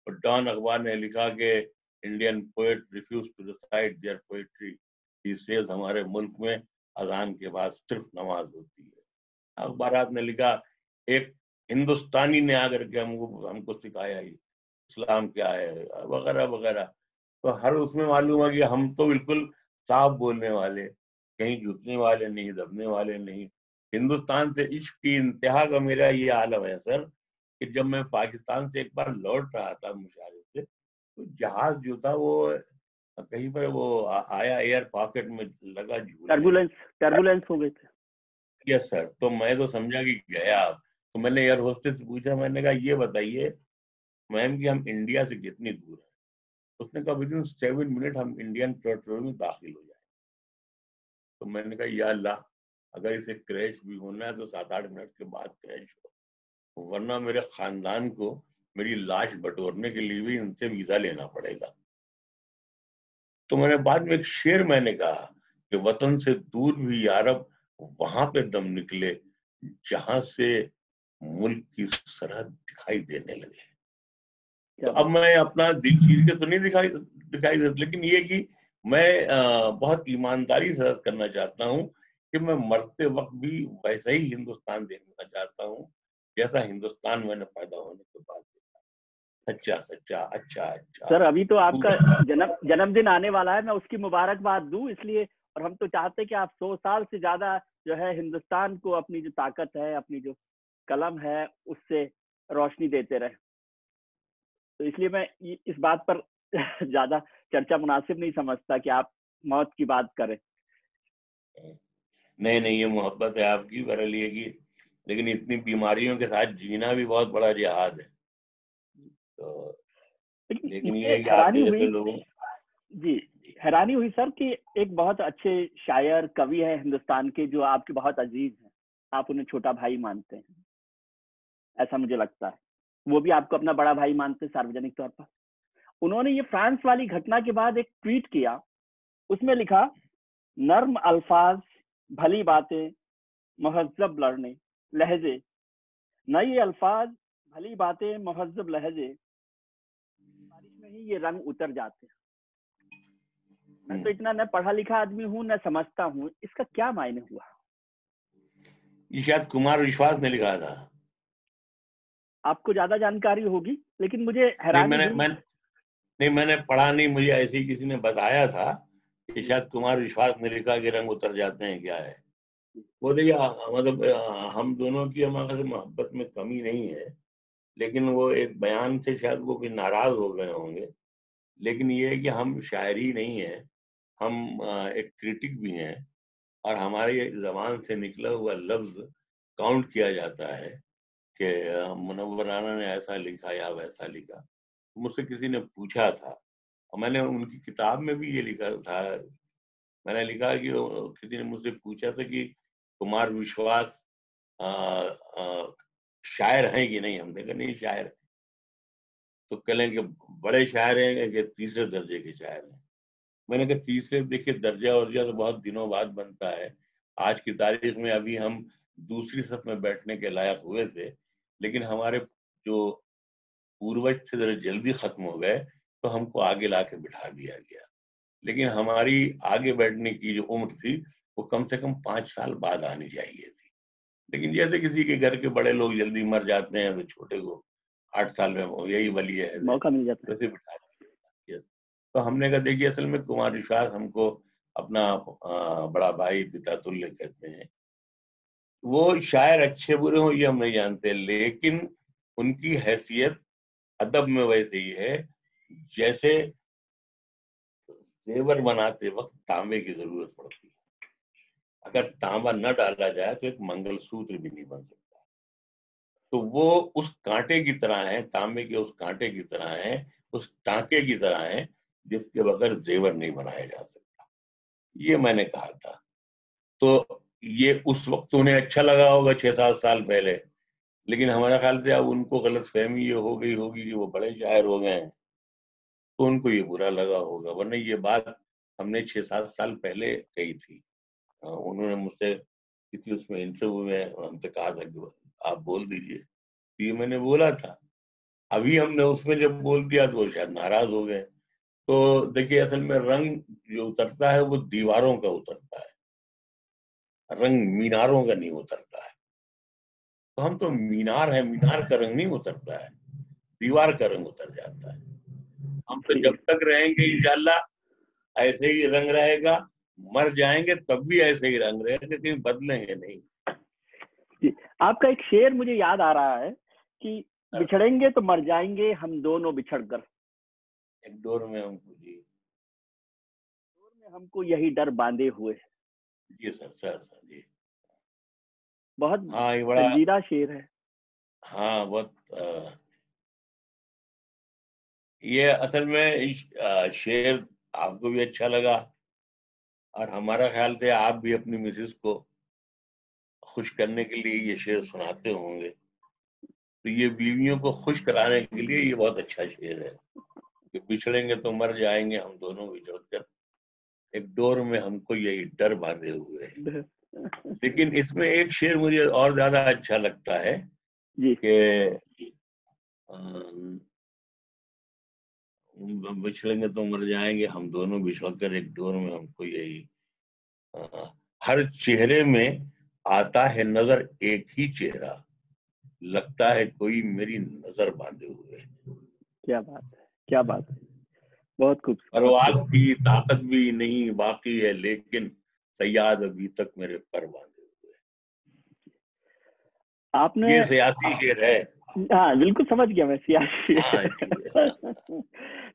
डॉन अखबार ने लिखा कि Indian poet refuse to recite their poetry, he says हमारे मुल्क में अजान के बाद सिर्फ नमाज होती है। अखबारात ने लिखा, एक हिंदुस्तानी ने आकर के हमको हमको सिखाया ही इस्लाम क्या है, वगैरह वगैरह। तो हर उसमें मालूम है कि हम तो बिल्कुल साफ बोलने वाले, कहीं झुकने वाले नहीं, दबने वाले नहीं। हिंदुस्तान से इश्क की इंतहा का मेरा ये आलम है सर, कि जब मैं पाकिस्तान से एक बार लौट रहा था मुशारे से, तो जहाज जो था वो कहीं पर वो आया, एयर पॉकेट में लगा झूलने। टर्बुलेंस हो गए थे। Yes sir. तो मैं तो समझा कि गया आप। तो मैंने एयर होस्टेस से पूछा, मैंने कहा ये बताइए मैम कि हम इंडिया से कितनी दूर है? उसने कहा विद इन 7 मिनट हम इंडियन टेरिटरी में दाखिल हो जाए। तो मैंने कहा या अल्लाह, अगर इसे क्रैश भी होना है तो 7-8 मिनट के बाद क्रैश हो, वरना मेरे खानदान को मेरी लाश बटोरने के लिए भी इनसे वीजा लेना पड़ेगा। तो मैंने बाद में एक शेर मैंने कहा कि वतन से दूर भी यारब वहां पे दम निकले जहां से मुल्क की सरहद दिखाई देने लगे। तो अब मैं अपना दिल चीर के तो नहीं दिखाई दिखाई देता, लेकिन ये कि मैं बहुत ईमानदारी से करना चाहता हूँ कि मैं मरते वक्त भी वैसा ही हिंदुस्तान देखना चाहता हूँ जैसा हिंदुस्तान मैंने पैदा होने के बाद देखा। सच्चा सच्चा, अच्छा अच्छा। सर अभी तो आपका जन्मदिन आने वाला है, मैं उसकी मुबारकबाद दूं इसलिए, और हम तो चाहते हैं कि आप 100 साल से ज्यादा जो है हिंदुस्तान को अपनी जो ताकत है, अपनी जो कलम है, उससे रोशनी देते रहे। तो इसलिए मैं इस बात पर ज्यादा चर्चा मुनासिब नहीं समझता कि आप मौत की बात करें। नहीं नहीं, ये मोहब्बत है आपकी बरेली की, लेकिन इतनी बीमारियों के साथ जीना भी बहुत बड़ा जिहाद है। तो लेकिन लेकिन ये मुझे है कि हैरानी आपके हुई, जैसे लोगों जी हैरानी हुई सर कि एक बहुत अच्छे शायर कवि है हिंदुस्तान के जो आपके बहुत अजीज हैं, आप उन्हें छोटा भाई मानते हैं, ऐसा मुझे लगता है। वो भी आपको अपना बड़ा भाई मानते हैं सार्वजनिक तौर पर। उन्होंने ये फ्रांस वाली घटना के बाद एक ट्वीट किया, उसमें लिखा, नर्म अल्फाज, भली बातें, महज़्ज़ब लड़ने लहजे, नए अल्फाज, भली बातें, महज़्ज़ब लहजे, बारिश में ही ये रंग उतर जाते हैं। मैं तो इतना न पढ़ा लिखा आदमी हूँ न समझता हूँ, इसका क्या मायने हुआ? ये शायद कुमार विश्वास ने लिखा था। आपको ज्यादा जानकारी होगी, लेकिन मुझे नहीं हैरानी हुई। नहीं, मैंने पढ़ा नहीं, मुझे ऐसे ही किसी ने बताया था कि शायद कुमार विश्वास ने लिखा कि रंग उतर जाते हैं, क्या है वो। देखिए मतलब हम दोनों की हमारे मोहब्बत में कमी नहीं है, लेकिन वो एक बयान से शायद वो भी नाराज हो गए होंगे। लेकिन ये है कि हम शायरी नहीं है, हम एक क्रिटिक भी हैं, और हमारी जबान से निकला हुआ लफ्ज काउंट किया जाता है कि मुनव्वराना ने ऐसा लिखा या वैसा लिखा। मुझसे किसी ने पूछा था, और मैंने उनकी किताब में भी ये लिखा था। मैंने लिखा कि किसी ने मुझसे पूछा था कि कुमार विश्वास आ, आ, शायर हैं कि नहीं। हमने कहा नहीं, शायर। तो कहें कि बड़े शायर हैं कि तीसरे दर्जे के शायर हैं। मैंने कहा तीसरे, देखिए दर्जा और तो बहुत दिनों बाद बनता है। आज की तारीख में अभी हम दूसरी सफ में बैठने के लायक हुए थे, लेकिन हमारे जो पूर्वज थे जरा जल्दी खत्म हो गए, तो हमको आगे ला के बिठा दिया गया। लेकिन हमारी आगे बैठने की जो उम्र थी वो कम से कम 5 साल बाद आनी चाहिए थी। लेकिन जैसे किसी के घर के बड़े लोग जल्दी मर जाते हैं तो छोटे को 8 साल में वो यही वली है मौका मिल जाता है। वैसे बिठा दिया। तो हमने कहा देखिए असल में कुमार विश्वास हमको अपना बड़ा भाई पिता तुल्य कहते हैं। वो शायर अच्छे बुरे हो ये हम नहीं जानते, लेकिन उनकी हैसियत अदब में वैसे ही है जैसे जेवर बनाते वक्त तांबे की जरूरत पड़ती है। अगर तांबा न डाला जाए तो एक मंगलसूत्र भी नहीं बन सकता। तो वो उस कांटे की तरह है, तांबे के उस कांटे की तरह है, उस टांके की तरह है जिसके बगैर जेवर नहीं बनाया जा सकता। ये मैंने कहा था। तो ये उस वक्त उन्हें अच्छा लगा होगा 6-7 साल पहले, लेकिन हमारे ख्याल से अब उनको गलत फहमी ये हो गई होगी कि वो बड़े शायर हो गए हैं, तो उनको ये बुरा लगा होगा। वरना ये बात हमने 6-7 साल पहले कही थी। उन्होंने मुझसे किसी उसमें इंटरव्यू में हमसे कहा था कि आप बोल दीजिए, तो ये मैंने बोला था। अभी हमने उसमें जब बोल दिया तो वो शायद नाराज हो गए। तो देखिए असल में रंग जो उतरता है वो दीवारों का उतरता है, रंग मीनारों का नहीं उतरता है। तो हम तो मीनार है, मीनार का रंग नहीं उतरता है, दीवार का रंग उतर जाता है। हम तो जब तक रहेंगे इंशाल्लाह ऐसे ही रंग रहेगा, मर जाएंगे तब भी ऐसे ही रंग रहेगा, कहीं बदलेंगे नहीं। आपका एक शेर मुझे याद आ रहा है कि बिछड़ेंगे तो मर जाएंगे हम दोनों बिछड़ कर, एक डोर में हमको जी, डोर में हमको यही डर बांधे हुए। जी सर सर सर जी। बहुत हाँ ये बड़ा, संजीदा शेर है। हाँ बहुत ये असल में शेर आपको भी अच्छा लगा, और हमारा ख्याल से आप भी अपनी मिसेस को खुश करने के लिए ये शेर सुनाते होंगे। तो ये बीवियों को खुश कराने के लिए ये बहुत अच्छा शेर है कि बिछड़ेंगे तो मर जाएंगे हम दोनों बिछड़ कर, एक डोर में हमको यही डर बांधे हुए है। लेकिन इसमें एक शेर मुझे और ज्यादा अच्छा लगता है जी कि बिछड़ेंगे तो मर जाएंगे, हम दोनों बिछड़कर एक डोर में हमको यही। हर चेहरे में आता है नजर एक ही चेहरा, लगता है कोई मेरी नजर बांधे हुए। क्या बात है, क्या बात है, बहुत परवाज खूबसूरत। की ताकत भी नहीं बाकी है, लेकिन सयाद अभी तक मेरे पर बांधे हुए। आपने ये सियासी शेर है। हाँ बिल्कुल समझ गया मैं, सियासी हाँ जी।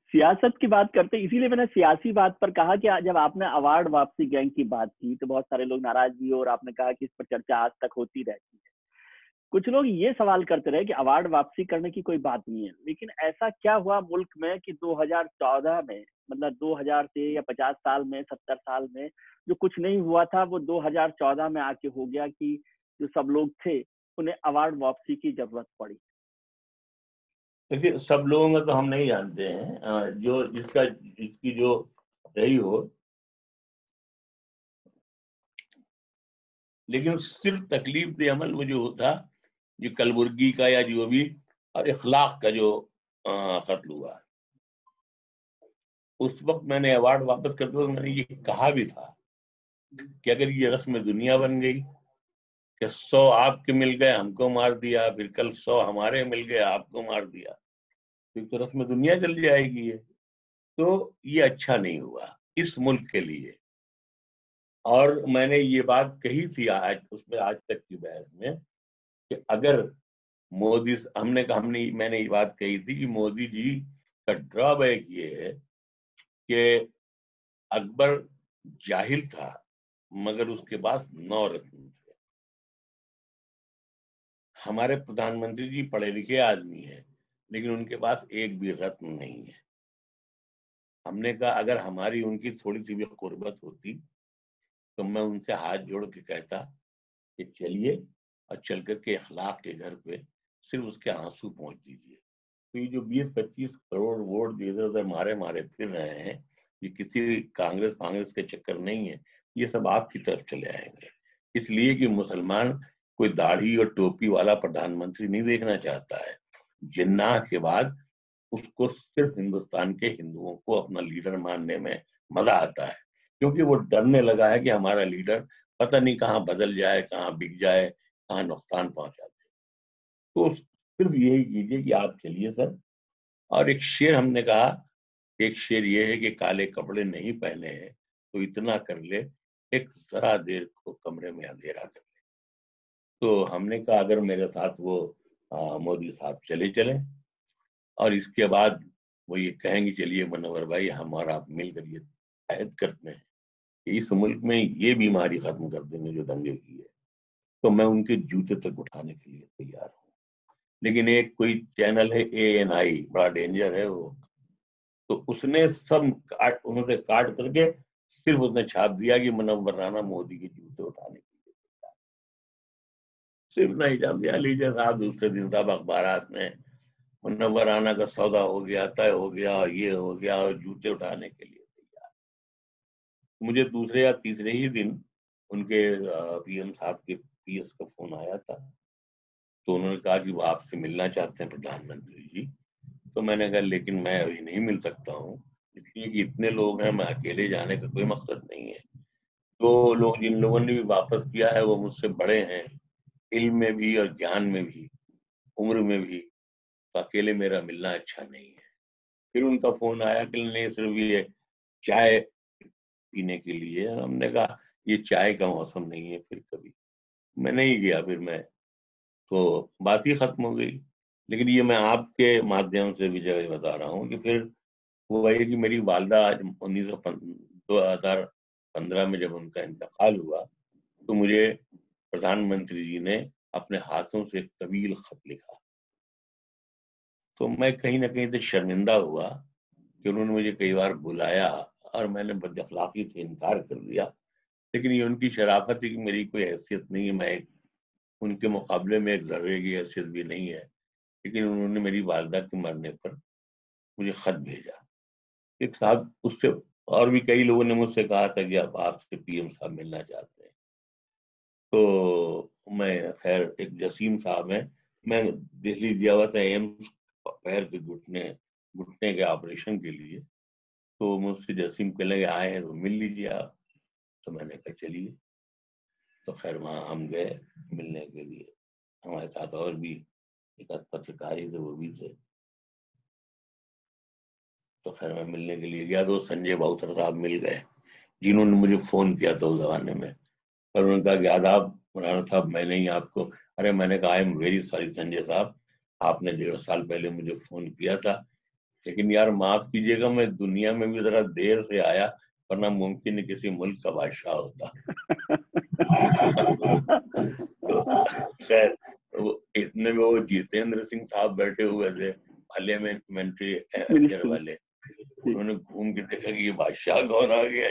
सियासत की बात करते, इसीलिए मैंने सियासी बात पर कहा कि जब आपने अवार्ड वापसी गैंग की बात की तो बहुत सारे लोग नाराज भी हो, और आपने कहा कि इस पर चर्चा आज तक होती रहती है। कुछ लोग ये सवाल करते रहे कि अवार्ड वापसी करने की कोई बात नहीं है, लेकिन ऐसा क्या हुआ मुल्क में कि 2014 में, मतलब 2000 से या 50 साल में, 70 साल में जो कुछ नहीं हुआ था वो 2014 में आके हो गया कि जो सब लोग थे उन्हें अवार्ड वापसी की जरूरत पड़ी। देखिए, सब लोगों का तो हम नहीं जानते हैं, जो जिसकी जो रही हो, लेकिन सिर्फ तकलीफ दे अमल में जो होता, जो कलबुर्गी का या जो भी, और इखलाक का जो कत्ल हुआ, उस वक्त मैंने अवार्ड वापस करते वक्त मैंने ये कहा भी था कि अगर ये रस्म दुनिया बन गई कि 100 आपके मिल गए हमको मार दिया, फिर कल 100 हमारे मिल गए आपको मार दिया, तो रस्म दुनिया चल जाएगी ये। तो ये अच्छा नहीं हुआ इस मुल्क के लिए। और मैंने ये बात कही थी आज उसमें, आज तक की बहस में, कि अगर मोदी, मैंने ये बात कही थी कि मोदी जी का ड्रॉबैक ये है कि अकबर जाहिल था मगर उसके पास 9 रत्न थे। हमारे प्रधानमंत्री जी पढ़े लिखे आदमी हैं, लेकिन उनके पास एक भी रत्न नहीं है। हमने कहा अगर हमारी उनकी थोड़ी सी भी कुर्बत होती तो मैं उनसे हाथ जोड़ के कहता कि चलिए और चल करके अखलाक के घर पे सिर्फ उसके आंसू पहुंच दीजिए। तो ये जो 20-25 करोड़ वोट जो इधर उधर मारे मारे फिर रहे हैं, ये किसी कांग्रेस के चक्कर नहीं है, ये सब आपकी तरफ चले आएंगे। इसलिए कि मुसलमान कोई दाढ़ी और टोपी वाला प्रधानमंत्री नहीं देखना चाहता है। जिन्नाह के बाद उसको सिर्फ हिंदुस्तान के हिंदुओं को अपना लीडर मानने में मजा आता है, क्योंकि वो डरने लगा है कि हमारा लीडर पता नहीं कहाँ बदल जाए, कहाँ बिक जाए, कहाँ नुकसान पहुंचा दे। तो सिर्फ यही कीजिए कि आप चलिए सर। और एक शेर हमने कहा, एक शेर ये है कि काले कपड़े नहीं पहने हैं तो इतना कर ले, एक जरा देर को कमरे में अंधेरा कर ले। तो हमने कहा अगर मेरे साथ वो मोदी साहब चले चले, और इसके बाद वो ये कहेंगे चलिए मनोहर भाई हम और आप मिलकर ये अहद करते हैं कि इस मुल्क में ये बीमारी खत्म कर देंगे जो दंगे की है, तो मैं उनके जूते तक उठाने के लिए तैयार हूँ। लेकिन एक कोई चैनल है ANI, बड़ा डेंजर है वो, तो उसने उनसे काट करके सिर्फ उसने छाप दिया कि मुनव्वर राना मोदी के जूते उठाने के लिए तैयार। सिर्फ नहीं छाप दिया, लीजिए साहब दूसरे दिन साहब अखबारात में मुनव्वर राना का सौदा हो गया, तय हो गया, और ये हो गया, और जूते उठाने के लिए तैयार। मुझे दूसरे या तीसरे ही दिन उनके PM साहब के PS का फोन आया था, तो उन्होंने कहा कि वो आपसे मिलना चाहते हैं प्रधानमंत्री जी। तो मैंने कहा लेकिन मैं अभी नहीं मिल सकता हूँ, इसलिए कि इतने लोग हैं, मैं अकेले जाने का कोई मकसद नहीं है। तो लोग, जिन लोगों ने भी वापस किया है वो मुझसे बड़े हैं, इल्म में भी और ज्ञान में भी, उम्र में भी, तो अकेले मेरा मिलना अच्छा नहीं है। फिर उनका फोन आया कि नहीं सिर्फ ये चाय पीने के लिए। हमने कहा ये चाय का मौसम नहीं है, फिर कभी मैं नहीं गया। फिर मैं, तो बात ही खत्म हो गई। लेकिन ये मैं आपके माध्यम से भी जगह बता रहा हूँ कि फिर हुआ ये कि मेरी वालदा आज 2015 में जब उनका इंतकाल हुआ, तो मुझे प्रधानमंत्री जी ने अपने हाथों से एक तवील खत लिखा। तो मैं कहीं ना कहीं से शर्मिंदा हुआ कि उन्होंने मुझे कई बार बुलाया और मैंने बदअखलाकी से इनकार कर दिया। लेकिन ये उनकी शराफत है कि मेरी कोई हैसियत नहीं है, मैं उनके मुकाबले में एक जर्रे की हैसियत भी नहीं है। लेकिन उन्होंने मेरी वालदा के मरने पर मुझे खत भेजा। एक साहब उससे और भी कई लोगों ने मुझसे कहा था कि आप आपसे पीएम साहब मिलना चाहते हैं। तो मैं खैर, एक जसीम साहब हैं, मैं दिल्ली गया हुआ था एम्स पैर के घुटने के ऑपरेशन के लिए। तो मुझसे जसीम कहने लगे आए हैं तो मिल लीजिए आप। तो मैंने कहा चलिए। तो खैर वहाँ हम गए मिलने के लिए। हमारे साथ और भी एक आध पत्रकार ही थे, वो भी थे। तो खैर मैं मिलने के लिए गया तो संजय बाउतर साहब मिल गए, जिन्होंने मुझे फोन किया था उस जमाने में। और उन्होंने कहा कि आदाब मौलाना साहब, मैंने ही आपको, अरे मैंने कहा I am very sorry Sanjay साहब, आपने 1.5 साल पहले मुझे फोन किया था, लेकिन यार माफ कीजिएगा, मैं दुनिया में भी जरा देर से आया, वरना मुमकिन है किसी मुल्क का बादशाह होता। तो खैर इतने में वो जितेंद्र सिंह साहब बैठे हुए थे, पार्लियामेंट्री अफेयर वाले। उन्होंने घूम के देखा कि ये बादशाह कौन आ गया।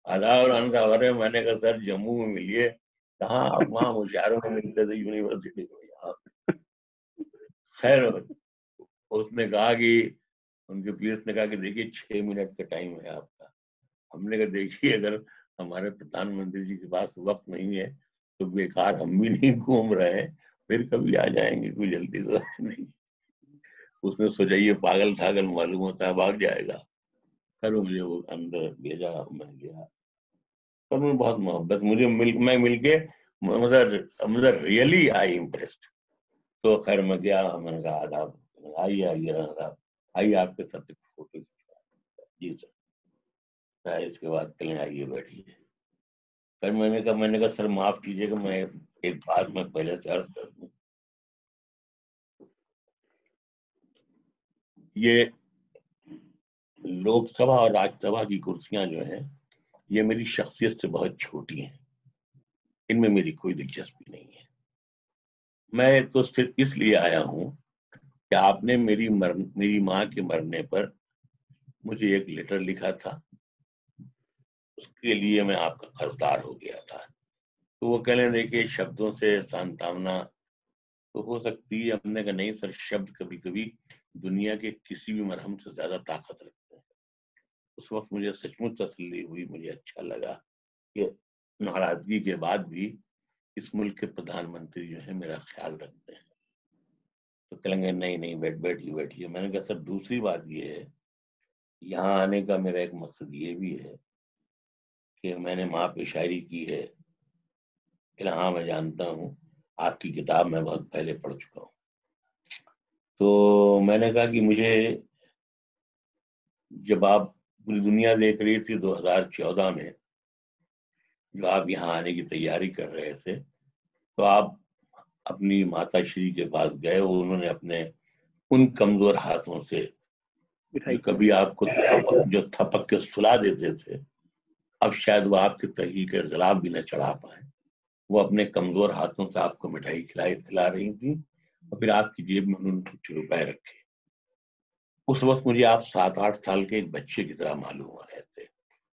आदाब साहब, अरे मैंने कहा सर जम्मू में मिलिए। कहाँ, आप वहाँ होशियारों में मिलते थे यूनिवर्सिटी में। यहाँ खैर उसने कहा कि, उनके पीएस ने कहा कि देखिए 6 मिनट का टाइम है आपका। हमने कहा देखिए, अगर हमारे प्रधानमंत्री जी के पास वक्त नहीं है तो बेकार हम भी नहीं घूम रहे हैं, फिर कभी आ जाएंगे, कोई जल्दी तो नहीं। उसने सोचा ये पागल छागल मालूम होता है, भाग जाएगा। फिर मुझे वो अंदर भेजा, मैं गया। पर मैं बहुत मोहब्बत, मैं मिलके मतलब रियली आई इम्प्रेस्ड। तो खैर मैं गया, मैंने कहा आदाब, आइए आइए राणा साहब, आइए आपके साथ एक फोटो खिंचवा। जी सर। फिर इसके बाद कल आइए बैठिए। फिर मैंने कहा सर माफ कीजिएगा, मैं एक बात मैं पहले से अर्ज कर दूं, ये लोकसभा और राज्यसभा की कुर्सियां जो हैं, ये मेरी शख्सियत से बहुत छोटी हैं, इनमें मेरी कोई दिलचस्पी नहीं है। मैं तो सिर्फ इसलिए आया हूं कि आपने मेरी माँ के मरने पर मुझे एक लेटर लिखा था, उसके लिए मैं आपका कर्जदार हो गया था। तो वो कहने देखिए शब्दों से सांत्वना तो हो सकती है। हमने कहा नहीं सर, शब्द कभी कभी दुनिया के किसी भी मरहम से ज्यादा ताकत रखते हैं। उस वक्त मुझे सचमुच तसल्ली हुई, मुझे अच्छा लगा कि नाराजगी के बाद भी इस मुल्क के प्रधानमंत्री जो है मेरा ख्याल रखते हैं। तो कहेंगे नहीं नहीं, बैठिए बैठिए। मैंने कहा सर दूसरी बात ये है, यहाँ आने का मेरा एक मकसद ये भी है कि मैंने वहां पे शायरी की है। हाँ मैं जानता हूँ, आपकी किताब मैं बहुत पहले पढ़ चुका हूँ। तो मैंने कहा कि मुझे, जब आप पूरी दुनिया देख रही थी 2014 में, जो आप यहाँ आने की तैयारी कर रहे थे, तो आप अपनी माता श्री के पास गए, उन्होंने अपने उन कमजोर हाथों से, जो कभी आपको थपक के सुला देते थे, अब शायद वो आपके तहरीक के खिलाफ भी न चढ़ा पाए, वो अपने कमजोर हाथों से आपको मिठाई खिला रही थी, और फिर आपकी जेब में उन्होंने कुछ रुपए रखे। उस वक्त मुझे आप 7-8 साल के एक बच्चे की तरह मालूम हो रहे थे।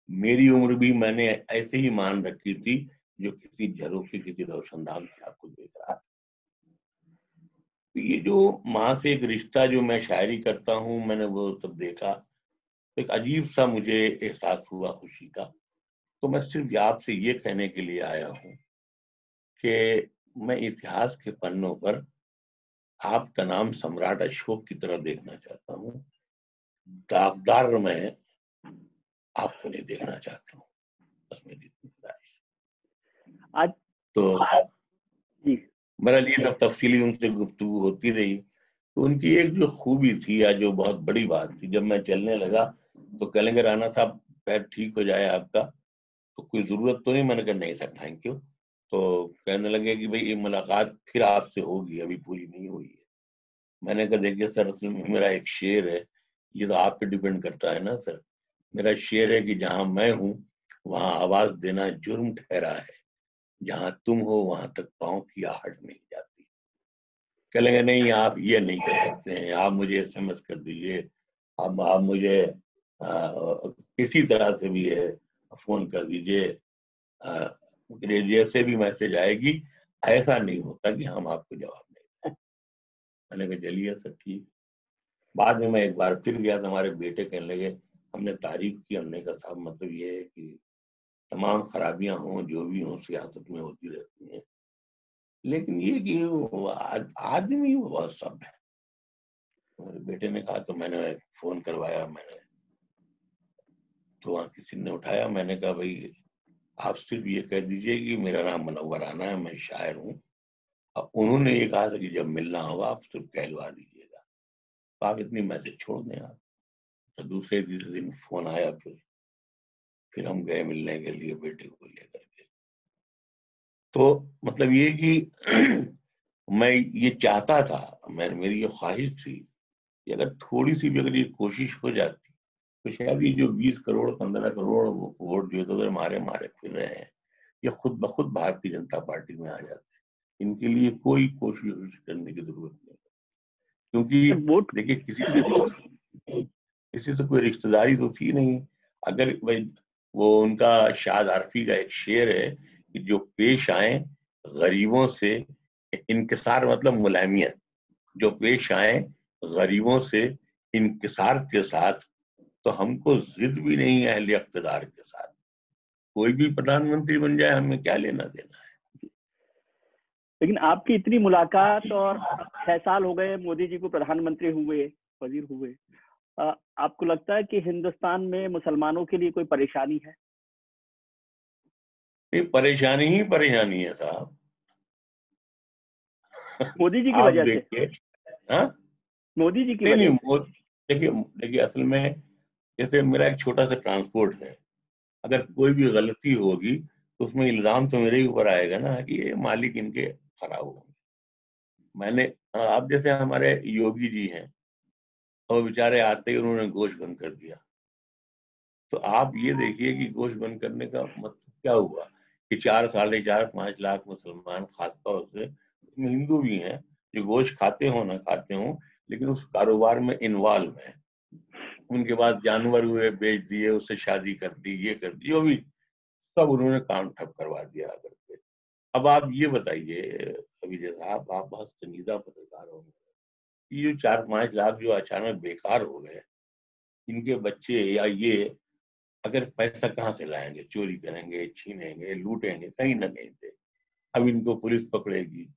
मेरी उम्र भी मैंने ऐसे ही मान रखी थी, जो किसी झरोखे, किसी रोशनदान से आपको देख रहा था। तो ये जो माँ से एक रिश्ता जो मैं शायरी करता हूँ, मैंने वो सब देखा, तो एक अजीब सा मुझे एहसास हुआ खुशी का। तो मैं सिर्फ आपसे ये कहने के लिए आया हूँ कि मैं इतिहास के पन्नों पर आपका नाम सम्राट अशोक की तरह देखना चाहता हूँ, दागदार में आपको नहीं देखना चाहता हूँ। बस मेरी आज तो जी मेरा ये सब तफसीली उनसे गुफ्तगू होती रही। तो उनकी एक जो खूबी थी, या जो बहुत बड़ी बात थी, जब मैं चलने लगा तो कहेंगे राणा साहब पैर ठीक हो जाए आपका, तो कोई जरूरत तो नहीं। मैंने कहा नहीं सर थैंक यू। तो कहने लगे कि भाई ये मुलाकात फिर आपसे होगी, अभी पूरी नहीं हुई है। मैंने कहा देखिए सर, असल में मेरा एक शेर है, ये तो आप पे डिपेंड करता है ना सर। मेरा शेर है कि जहां मैं हूं वहां आवाज देना जुर्म ठहरा है, जहां तुम हो वहां तक पांव की आहट नहीं जाती। कहेंगे नहीं आप ये नहीं कर सकते हैं, आप मुझे एसएमएस कर दीजिए, आप मुझे किसी तरह से भी है फोन कर दीजिए, जैसे भी मैसेज आएगी, ऐसा नहीं होता कि हम आपको जवाब नहीं दें। मैंने कहा चलिए सर ठीक। बाद में मैं एक बार फिर गया तो हमारे बेटे कहने लगे हमने तारीफ की। हमने कहा साहब मतलब ये है कि तमाम खराबियां हों जो भी हों सियासत में होती रहती हैं, लेकिन ये कि आदमी वो बहुत सब है। मेरे बेटे ने कहा तो मैंने फोन करवाया, मैंने तो वहाँ किसी ने उठाया। मैंने कहा भाई आप सिर्फ ये कह दीजिए कि मेरा नाम मुनव्वर राना है, मैं शायर हूँ। अब उन्होंने ये कहा था कि जब मिलना होगा आप सिर्फ कहलवा दीजिएगा, तो आप इतनी मैसेज छोड़ दें आप। तो दूसरे तीसरे दिन फोन आया, फिर हम गए मिलने के लिए बेटे को लेकर के। तो मतलब ये कि मैं ये चाहता था, मेरी ये ख्वाहिश थी कि अगर थोड़ी सी भी अगर ये कोशिश हो जाती तो शायद ये जो 20 करोड़ 15 करोड़ वोट जो तो मारे मारे फिर रहे हैं, ये खुद ब खुद भारतीय जनता पार्टी में आ जाते हैं। इनके लिए कोई कोशिश करने की जरूरत नहीं, क्योंकि वोट देखिए किसी से कोई रिश्तेदारी तो थी नहीं। अगर भाई वो उनका शाद आरफी का एक शेर है कि जो पेश आए गरीबों से इनकिसार मतलब मुलायमियत, जो पेश आए गरीबों से इनकिसार के साथ, तो हमको जिद भी नहीं है अहले इक़्तिदार के साथ। कोई भी प्रधानमंत्री बन जाए, हमें क्या लेना देना है। लेकिन आपकी इतनी मुलाकात और 6 साल हो गए मोदी जी को प्रधानमंत्री हुए, वजीर हुए, आपको लगता है कि हिंदुस्तान में मुसलमानों के लिए कोई परेशानी है? नहीं, परेशानी ही परेशानी है साहब। मोदी जी की आप वजह से? देखिए। हाँ, मोदी जी की नहीं नहीं वजह से? देखिए देखिए असल में जैसे मेरा एक छोटा सा ट्रांसपोर्ट है, अगर कोई भी गलती होगी तो उसमें इल्जाम तो मेरे ही ऊपर आएगा ना कि ये मालिक इनके खराब होंगे। मैंने अब जैसे हमारे योगी जी हैं, और बेचारे आते ही उन्होंने गोश्त बंद कर दिया। तो आप ये देखिए कि गोश्त बंद करने का मतलब क्या हुआ कि 4 साढ़े 4 5 लाख मुसलमान खासतौर से उसमें हिंदू भी हैं जो गोश्त खाते हो ना खाते हो, लेकिन उस कारोबार में इन्वॉल्व है। उनके पास जानवर हुए बेच दिए, उससे शादी कर दी, ये कर दी, जो भी सब उन्होंने काम ठप करवा दिया करके। अब आप ये बताइए अभिजय साहब, आप बहुत संजीदा पत्रकार हो, ये जो 4-5 लाख जो अचानक बेकार हो गए, इनके बच्चे या ये अगर पैसा कहाँ से लाएंगे? चोरी करेंगे, छीनेंगे, लूटेंगे कहीं ना कहीं से। अब इनको पुलिस पकड़ेगी,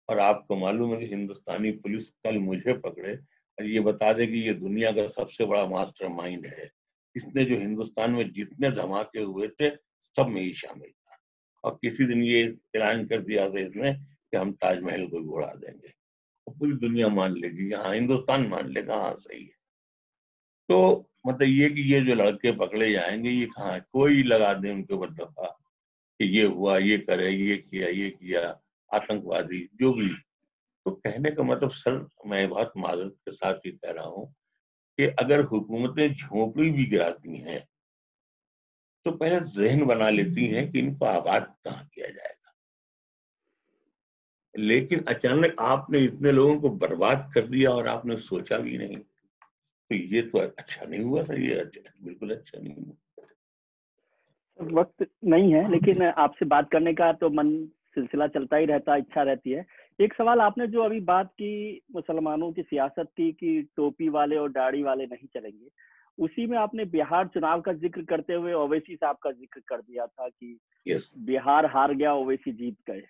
और आपको मालूम है कि हिंदुस्तानी पुलिस कल मुझे पकड़े और ये बता दे कि ये दुनिया का सबसे बड़ा मास्टरमाइंड है, इसने जो हिंदुस्तान में जितने धमाके हुए थे सब में ही शामिल था, और किसी दिन ये ऐलान कर दिया था इसने कि हम ताजमहल को भी उड़ा देंगे, और पूरी दुनिया मान लेगी, हाँ हिंदुस्तान मान लेगा, हाँ सही है। तो मतलब ये कि ये जो लड़के पकड़े जाएंगे ये कहाँ, कोई लगा दे उनके ऊपर दफा कि ये हुआ, ये करे, ये किया, आतंकवादी जो भी। तो कहने का मतलब सर, मैं बहुत माजरत के साथ ही कह रहा हूँ कि अगर हुकूमतें झोंपड़ी भी गिराती हैं तो पहले जहन बना लेती हैं कि इनको आबाद कहाँ किया जाएगा। लेकिन अचानक आपने इतने लोगों को बर्बाद कर दिया और आपने सोचा भी नहीं, तो ये तो अच्छा नहीं हुआ सर, ये बिल्कुल अच्छा नहीं हुआ। वक्त नहीं है, लेकिन आपसे बात करने का तो मन सिलसिला चलता ही रहता, इच्छा रहती है। एक सवाल, आपने जो अभी बात की मुसलमानों की सियासत की कि टोपी वाले और दाढ़ी वाले नहीं चलेंगे, उसी में आपने बिहार चुनाव का जिक्र करते हुए ओवैसी साहब का जिक्र कर दिया था कि यस बिहार हार गया, ओवैसी जीत गए।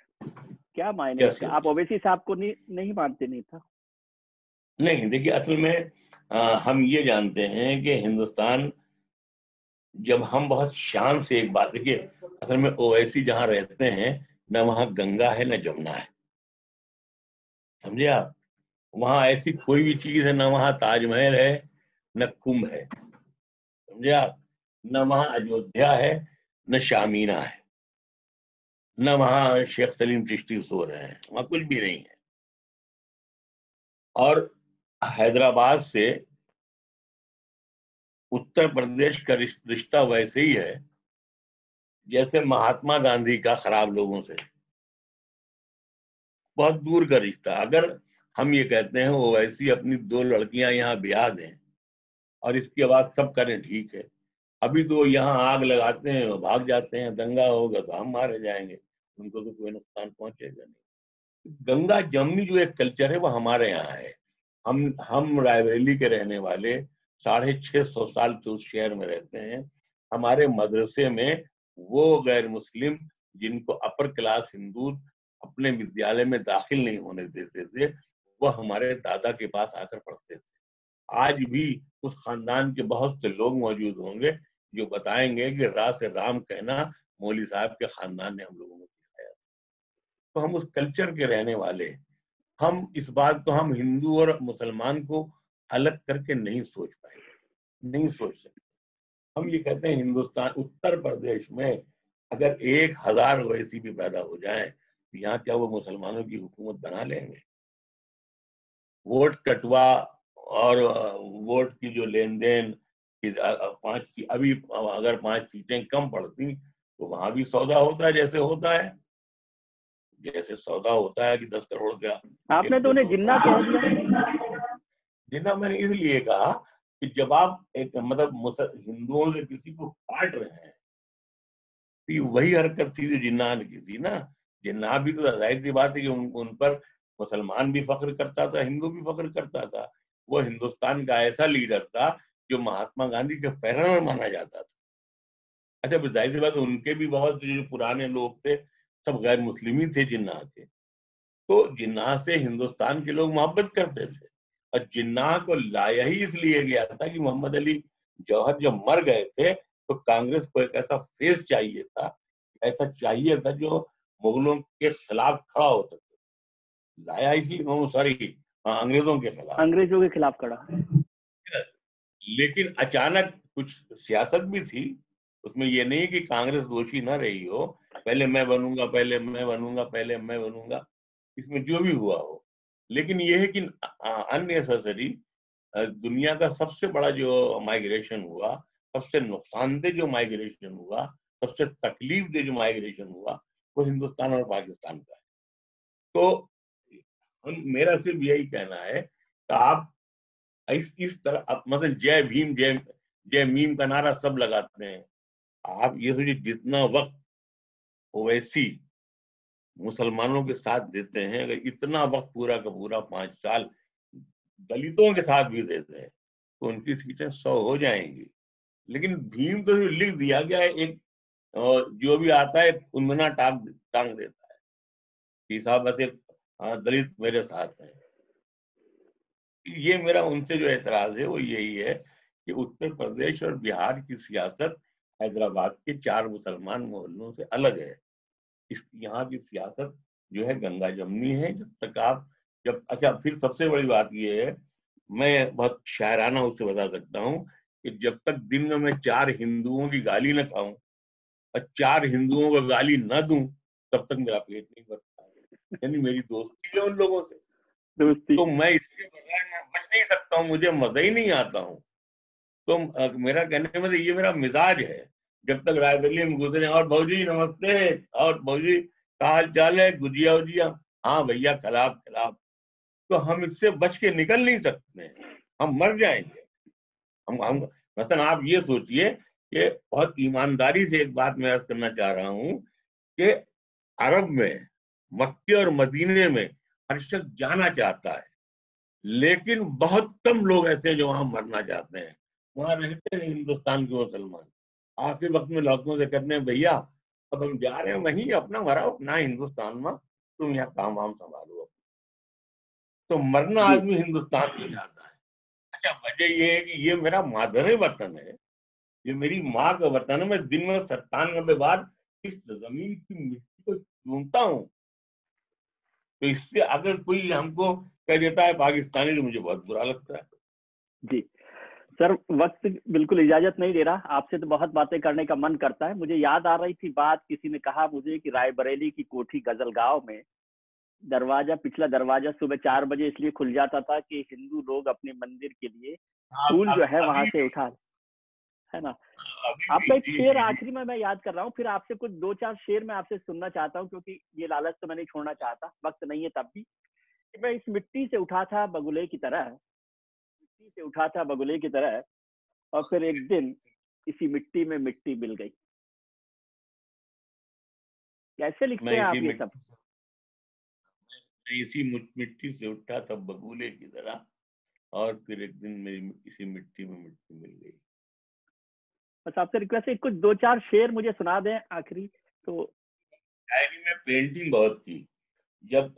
क्या मायने यस इसका? यस। आप ओवैसी साहब को नहीं मानते? नहीं था? नहीं देखिए असल में हम ये जानते हैं कि हिंदुस्तान, जब हम बहुत शान से एक बात देखिए, असल में ओवैसी जहाँ रहते हैं न वहाँ गंगा है न जमुना है, समझे आप। वहाँ ऐसी कोई भी चीज है, न वहाँ ताजमहल है न कुंभ है, समझे आप। न वहाँ अयोध्या है न शामीना है, न वहाँ शेख सलीम चिश्ती सो रहे हैं, वहाँ कुछ भी नहीं है। और हैदराबाद से उत्तर प्रदेश का रिश्ता वैसे ही है जैसे महात्मा गांधी का खराब लोगों से, बहुत दूर का रिश्ता। अगर हम ये कहते हैं ओवैसी अपनी 2 लड़कियां यहाँ ब्याह दें और इसके बाद सब करें, ठीक है, अभी तो यहाँ आग लगाते हैं भाग जाते हैं, दंगा होगा तो हम मारे जाएंगे, उनको तो कोई नुकसान पहुंचेगा नहीं। गंगा जमनी जो एक कल्चर है वो हमारे यहाँ है, हम रायबरेली के रहने वाले 650 साल से उस शहर में रहते हैं। हमारे मदरसे में वो गैर मुस्लिम जिनको अपर क्लास हिंदू अपने विद्यालय में दाखिल नहीं होने देते थे, वो हमारे दादा के पास आकर पढ़ते थे। आज भी उस खानदान के बहुत से लोग मौजूद होंगे जो बताएंगे कि रा से राम कहना मौली साहब के खानदान ने हम लोगों को सिखाया। तो हम उस कल्चर के रहने वाले, हम इस बात को, हम हिंदू और मुसलमान को अलग करके नहीं सोच पाएंगे, नहीं सोच सकते। हम ये कहते हैं हिंदुस्तान, उत्तर प्रदेश में अगर 1000 वैसी भी पैदा हो जाए तो यहाँ क्या वो मुसलमानों की हुकूमत बना लेंगे? वोट कटवा और वोट की जो लेन देन, पांच की अभी अगर 5 सीटें कम पड़ती तो वहां भी सौदा होता है, जैसे होता है, जैसे सौदा होता है कि 10 करोड़ का आपने एक तो उन्हें दो जिन्ना कह दिया। जिन्ना मैंने इसलिए कहा कि जब आप एक मतलब हिंदुओं से किसी को काट रहे हैं तो वही हरकत थी जो जिन्ना ने की थी ना। जिन्ना भी तो जाहिर सी बात है कि उन पर मुसलमान भी फख्र करता था, हिंदू भी फख्र करता था। वो हिंदुस्तान का ऐसा लीडर था जो महात्मा गांधी के पैरनर माना जाता था। अच्छा, जाहिर सी बात है उनके भी बहुत जो पुराने लोग थे सब गैर मुस्लिम ही थे जिन्ना के। तो जिन्ना से हिंदुस्तान के लोग मोहब्बत करते थे और जिन्ना को लाया ही इसलिए गया था कि मोहम्मद अली जौहर जब मर गए थे तो कांग्रेस को एक ऐसा फेस चाहिए था, ऐसा चाहिए था जो मुगलों के खिलाफ खड़ा हो सके। लाया इसलिए, सॉरी, अंग्रेजों के खिलाफ। अंग्रेजों के खिलाफ खड़ा। लेकिन अचानक कुछ सियासत भी थी उसमें, ये नहीं कि कांग्रेस दोषी ना रही हो, पहले मैं बनूंगा, पहले मैं बनूंगा, पहले मैं बनूंगा, इसमें जो भी हुआ हो। लेकिन ये है कि अननेसेसरी दुनिया का सबसे बड़ा जो माइग्रेशन हुआ, सबसे नुकसानदेह जो माइग्रेशन हुआ, सबसे तकलीफ दे जो माइग्रेशन हुआ, वो हिंदुस्तान और पाकिस्तान का है। तो मेरा सिर्फ यही कहना है कि आप इस तरह मतलब जय भीम, जय जय मीम का नारा सब लगाते हैं। आप ये सोचिए जितना वक्त ओवैसी मुसलमानों के साथ देते हैं, अगर इतना वक्त पूरा का पूरा 5 साल दलितों के साथ भी देते हैं तो उनकी सीटें 100 हो जाएंगी। लेकिन भीम तो लिख दिया गया है, एक जो भी आता है कुंदना टांग देता है कि साहब बस एक दलित मेरे साथ है। ये मेरा उनसे जो एतराज है वो यही है कि उत्तर प्रदेश और बिहार की सियासत हैदराबाद के 4 मुसलमान मोहल्लों से अलग है। इस यहाँ की सियासत जो है गंगा जमनी है। जब तक आप जब अच्छा, फिर सबसे बड़ी बात ये है, मैं बहुत शायराना उससे बता सकता हूँ कि जब तक दिन में मैं 4 हिंदुओं की गाली न खाऊं और 4 हिंदुओं को गाली न दूं तब तक मेरा पेट नहीं भरता। यानी मेरी दोस्ती है उन लोगों से, दोस्ती। तो मैं इसके बगैर मैं बच नहीं सकता हूँ, मुझे मजा ही नहीं आता हूँ। तो मेरा कहने में तो ये मेरा मिजाज है। जब तक रायबरेली में गुजरे, और भौजी नमस्ते, और भौजी का हाल चाल है, गुजिया उजिया, हाँ भैया खिलाफ खिलाफ, तो हम इससे बच के निकल नहीं सकते हैं, हम मर जाएंगे। हम मतलब आप ये सोचिए कि बहुत ईमानदारी से एक बात मैं अर्ज करना चाह रहा हूँ कि अरब में, मक्के और मदीने में हर शख्स जाना चाहता है, लेकिन बहुत कम लोग ऐसे हैं जो वहां मरना चाहते हैं। वहां रहते हैं हिंदुस्तान के मुसलमान, आखिर वक्त में लौटने से कहते हैं भैया अब हम जा रहे हैं वहीं अपना मराओ अपना हिंदुस्तान में, तुम यहाँ काम वाम संभालो। तो मरना जी आदमी हिंदुस्तान में जाता है। अच्छा, वजह ये है कि ये मेरा मादर वतन है, ये मेरी माँ का वतन है। मैं दिन में 97 बार इस जमीन की मिट्टी को चूमता हूँ। तो इससे अगर कोई हमको कह देता है पाकिस्तानी तो मुझे बहुत बुरा लगता है। जी सर, वक्त बिल्कुल इजाजत नहीं दे रहा। आपसे तो बहुत बातें करने का मन करता है। मुझे याद आ रही थी बात, किसी ने कहा मुझे कि रायबरेली की कोठी गजलगांव में दरवाजा, पिछला दरवाजा सुबह 4 बजे इसलिए खुल जाता था कि हिंदू लोग अपने मंदिर के लिए फूल जो है वहां अभी से भी, उठा, है ना। अभी भी, आपका एक जी शेर जी जी। आखिरी में मैं याद कर रहा हूँ, फिर आपसे कुछ 2-4 शेर मैं आपसे सुनना चाहता हूँ, क्योंकि ये लालच तो मैं नहीं छोड़ना चाहता, वक्त नहीं है तब भी। कि मैं इस मिट्टी से उठा था बगुले की तरह, मिट्टी से उठा था बगुले की तरह, और फिर एक दिन इसी मिट्टी में मिट्टी मिल गई। कैसे लिखते मैं हैं इसी आप ये सब? मिट्टी से मैं इसी मिट्टी से उठा था बगुले की तरह, और फिर एक दिन मेरी इसी मिट्टी में मिट्टी मिल गई। बस आपसे रिक्वेस्ट है, कुछ 2-4 शेर मुझे सुना दें आखिरी तो। शायरी में पेंटिंग बहुत की। जब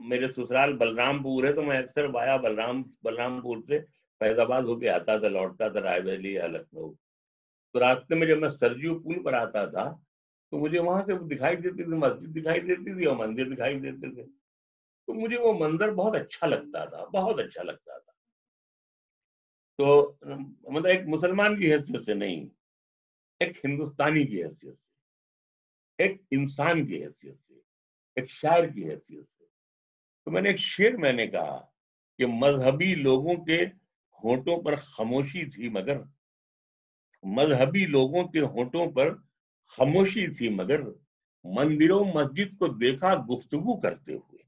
मेरे ससुराल बलरामपुर है, तो मैं अक्सर वाया बलरामपुर से फैजाबाद होके आता था, लौटता था रायबरेली या लखनऊ। तो रास्ते में जब मैं सरजू पुल पर आता था, तो मुझे वहां से दिखाई देती थी, मस्जिद दिखाई देती थी और मंदिर दिखाई देते थे। तो मुझे वो मंजर बहुत अच्छा लगता था, बहुत अच्छा लगता था। तो मतलब एक मुसलमान की हैसियत से नहीं, एक हिंदुस्तानी की हैसियत से, एक इंसान की हैसियत से, एक शायर की हैसियत से, तो मैंने एक शेर मैंने कहा कि मजहबी लोगों के होठों पर खामोशी थी मगर, मजहबी लोगों के होठों पर खामोशी थी मगर, मंदिरों मस्जिद को देखा गुफ्तगू करते हुए।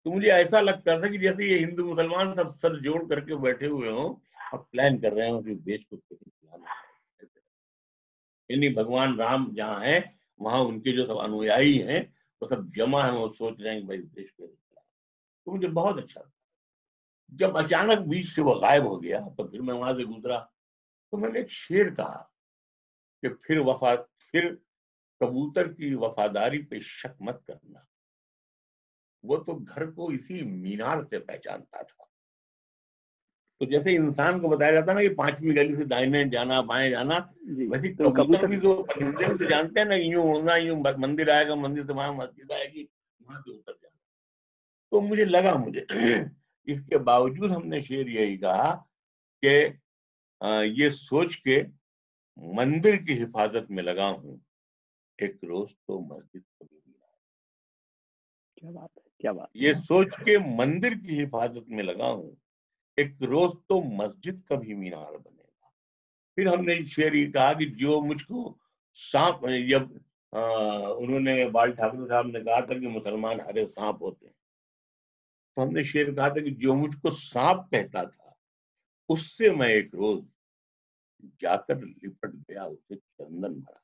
तो मुझे ऐसा लगता था कि जैसे ये हिंदू मुसलमान सब सर जोड़ करके बैठे हुए हों और प्लान कर रहे हो कि देश को कैसे चलाना है। यानी भगवान राम जहाँ है, वहां उनके जो सब अनुयायी हैं वो सब जमा है, वो सोच रहे हैं कि भाई देश को। तो मुझे बहुत अच्छा लगा। जब अचानक बीच से वो गायब हो गया, तो फिर मैं वहां से गुजरा, तो मैंने एक शेर कहा कि फिर कबूतर की वफादारी पे शक मत करना, वो तो घर को इसी मीनार से पहचानता था। तो जैसे इंसान को बताया जाता है ना कि 5वीं गली से दाहिने जाना बाएं जाना, जी, वैसे तो कबूतर कबूतर। भी तो परिंदे भी तो जानते हैं ना, यूं उड़ना, यूं मंदिर आएगा, मंदिर से वहां मस्जिद आएगी, वहां से उतर जाना। तो मुझे लगा, मुझे इसके बावजूद हमने शेर यही कहा कि ये सोच के मंदिर की हिफाजत में लगा हूं, एक रोज तो मस्जिद कभी मीनार। क्या बात है, क्या बात ये सोच के मंदिर की हिफाजत में लगा हूं, एक रोज तो मस्जिद कभी मीनार बनेगा। फिर हमने शेर ये कहा कि जो मुझको सांप, जब उन्होंने बाल ठाकरे साहब ने कहा था कि मुसलमान हरे सांप होते हैं, तो हमने शेर कहा था कि जो मुझको सांप कहता था, उससे मैं एक रोज जाकर लिपट गया, उसे चंदन बना।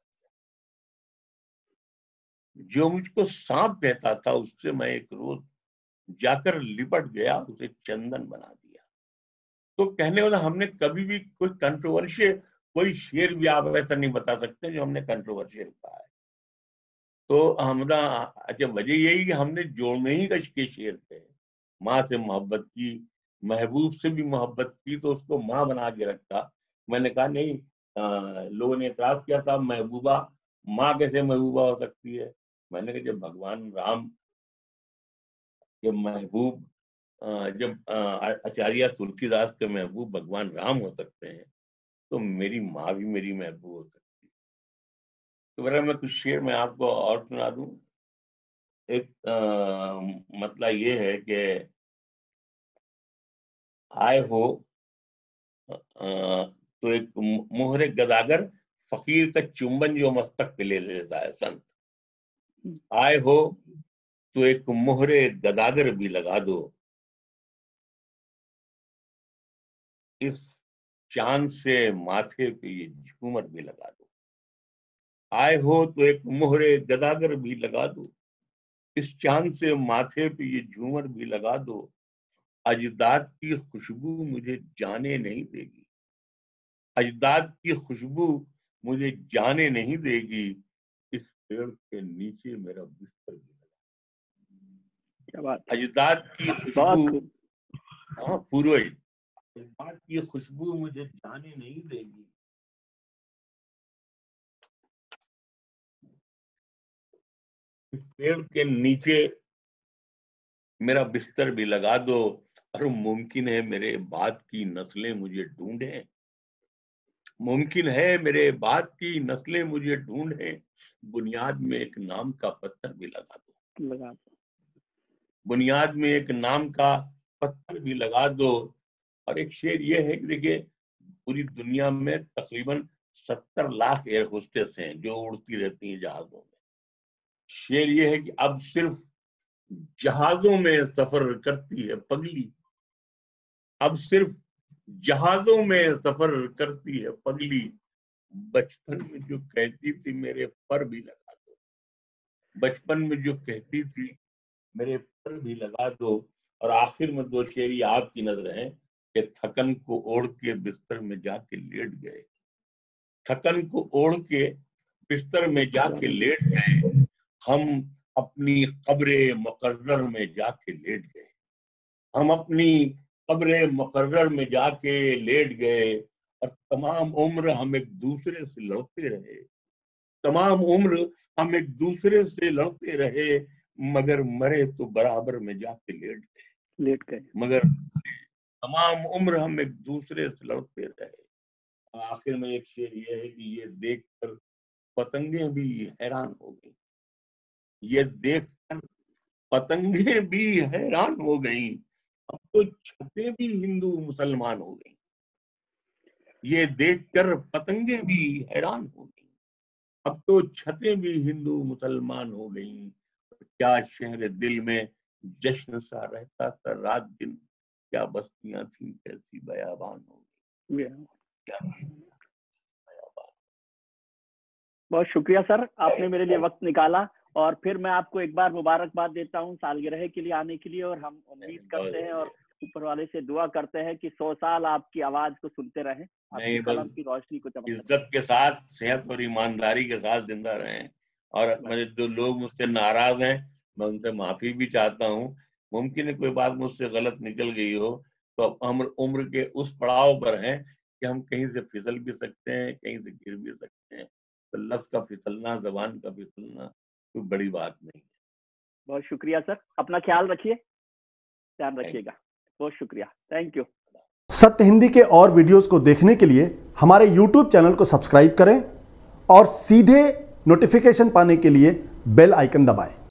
जो मुझको सांप कहता था, उससे मैं एक रोज जाकर लिपट गया, उसे चंदन बना दिया। तो कहने वाला, हमने कभी भी कोई कंट्रोवर्शियल, कोई शेर भी आप ऐसा नहीं बता सकते जो हमने कंट्रोवर्शियल कहा है। तो हमारा अच्छा वजह यही कि हमने जोड़ने ही कश के शेर थे। माँ से मोहब्बत की, महबूब से भी मोहब्बत की, तो उसको माँ बना के रखा। मैंने कहा नहीं, लोगों ने एतराज किया था, महबूबा माँ कैसे महबूबा हो सकती है। मैंने कहा जब भगवान राम के महबूब, जब आचार्य तुलसीदास के महबूब भगवान राम हो सकते हैं, तो मेरी माँ भी मेरी महबूब हो सकती है। तो मेरा मैं कुछ शेर मैं आपको और सुना दूं। एक मतलब ये है कि आए हो तो एक मोहरे गदागर, फकीर का चुंबन जो मस्तक पे ले लेता है संत। आए हो तो एक मोहरे गदागर भी लगा दो, इस चांद से माथे पे ये झूमर भी लगा दो। आए हो तो एक मोहरे गदागर भी लगा दो, इस चांद से माथे पे ये झूमर भी लगा दो। अजदाद की खुशबू मुझे जाने नहीं देगी, अजदाद की खुशबू मुझे जाने नहीं देगी, इस पेड़ के नीचे मेरा बिस्तर भी लगा। क्या बात है, अजदाद की खुशबू, बहुत खूब। हाँ पूर्वज, अजदाद की खुशबू मुझे जाने नहीं देगी, इस पेड़ के नीचे मेरा बिस्तर भी लगा दो। और मुमकिन है मेरे बाद की नस्लें मुझे ढूंढें, मुमकिन है मेरे बाद की नस्लें मुझे ढूंढें, बुनियाद में एक नाम का पत्थर भी लगा दो, लगा। बुनियाद में एक नाम का पत्थर भी लगा दो। और एक शेर ये है कि देखिए, पूरी दुनिया में तकरीबन 70 लाख एयर होस्टेस हैं जो उड़ती रहती हैं जहाजों में। शेर ये है कि अब सिर्फ जहाजों में सफर करती है पगली, अब सिर्फ जहाजों में सफर करती है पगली, बचपन में जो कहती थी मेरे पर भी लगा दो, बचपन में जो कहती थी मेरे पर भी लगा दो। और आखिर में 2 शेर ये आपकी नजर है कि थकन को ओढ़ के बिस्तर में जाके लेट गए, थकन को ओढ़ के बिस्तर में जाके लेट गए, हम अपनी कब्रे मुकर्रर में जाके लेट गए, हम अपनी कब्रे मुकर्रर में जाके लेट गए, और तमाम उम्र हम एक दूसरे से लड़ते रहे, तमाम उम्र हम एक दूसरे से लड़ते रहे, मगर मरे तो बराबर में जाके लेट गए, मगर तमाम उम्र हम एक दूसरे से लड़ते रहे। आखिर में एक शेर ये है कि ये देखकर पतंगे भी हैरान हो गई, ये देखकर पतंगे भी हैरान हो गई, अब तो छतें भी हिंदू मुसलमान हो गई, ये देखकर पतंगे भी हैरान हो गई, अब तो छतें भी हिंदू मुसलमान हो गई। क्या शहर दिल में जश्न सा रहता था रात दिन, क्या बस्तियां थी कैसी बयाबान हो गई, क्या बयाबान। बहुत शुक्रिया सर, आपने मेरे लिए वक्त निकाला, और फिर मैं आपको एक बार मुबारकबाद देता हूँ सालगिरह के लिए आने के लिए, और हम उम्मीद करते हैं और ऊपर वाले से दुआ करते हैं कि 100 साल आपकी आवाज को सुनते रहें, आपकी कलम की रोशनी को चमकते रहें। इज्जत के साथ, सेहत और ईमानदारी के साथ जिंदा रहें। और मुझे जो लोग मुझसे नाराज हैं, मैं उनसे माफी भी चाहता हूँ। मुमकिन है कोई बात मुझसे गलत निकल गई हो, तो हम उम्र के उस पड़ाव पर हैं कि हम कहीं से फिसल भी सकते हैं, कहीं से गिर भी सकते हैं। तो लफ्ज का फिसलना, जबान का फिसलना कोई बड़ी बात नहीं है। बहुत शुक्रिया सर, अपना ख्याल रखिए, ध्यान रखिएगा, बहुत शुक्रिया, थैंक यू। सत्य हिंदी के और वीडियोस को देखने के लिए हमारे YouTube चैनल को सब्सक्राइब करें और सीधे नोटिफिकेशन पाने के लिए बेल आइकन दबाएं।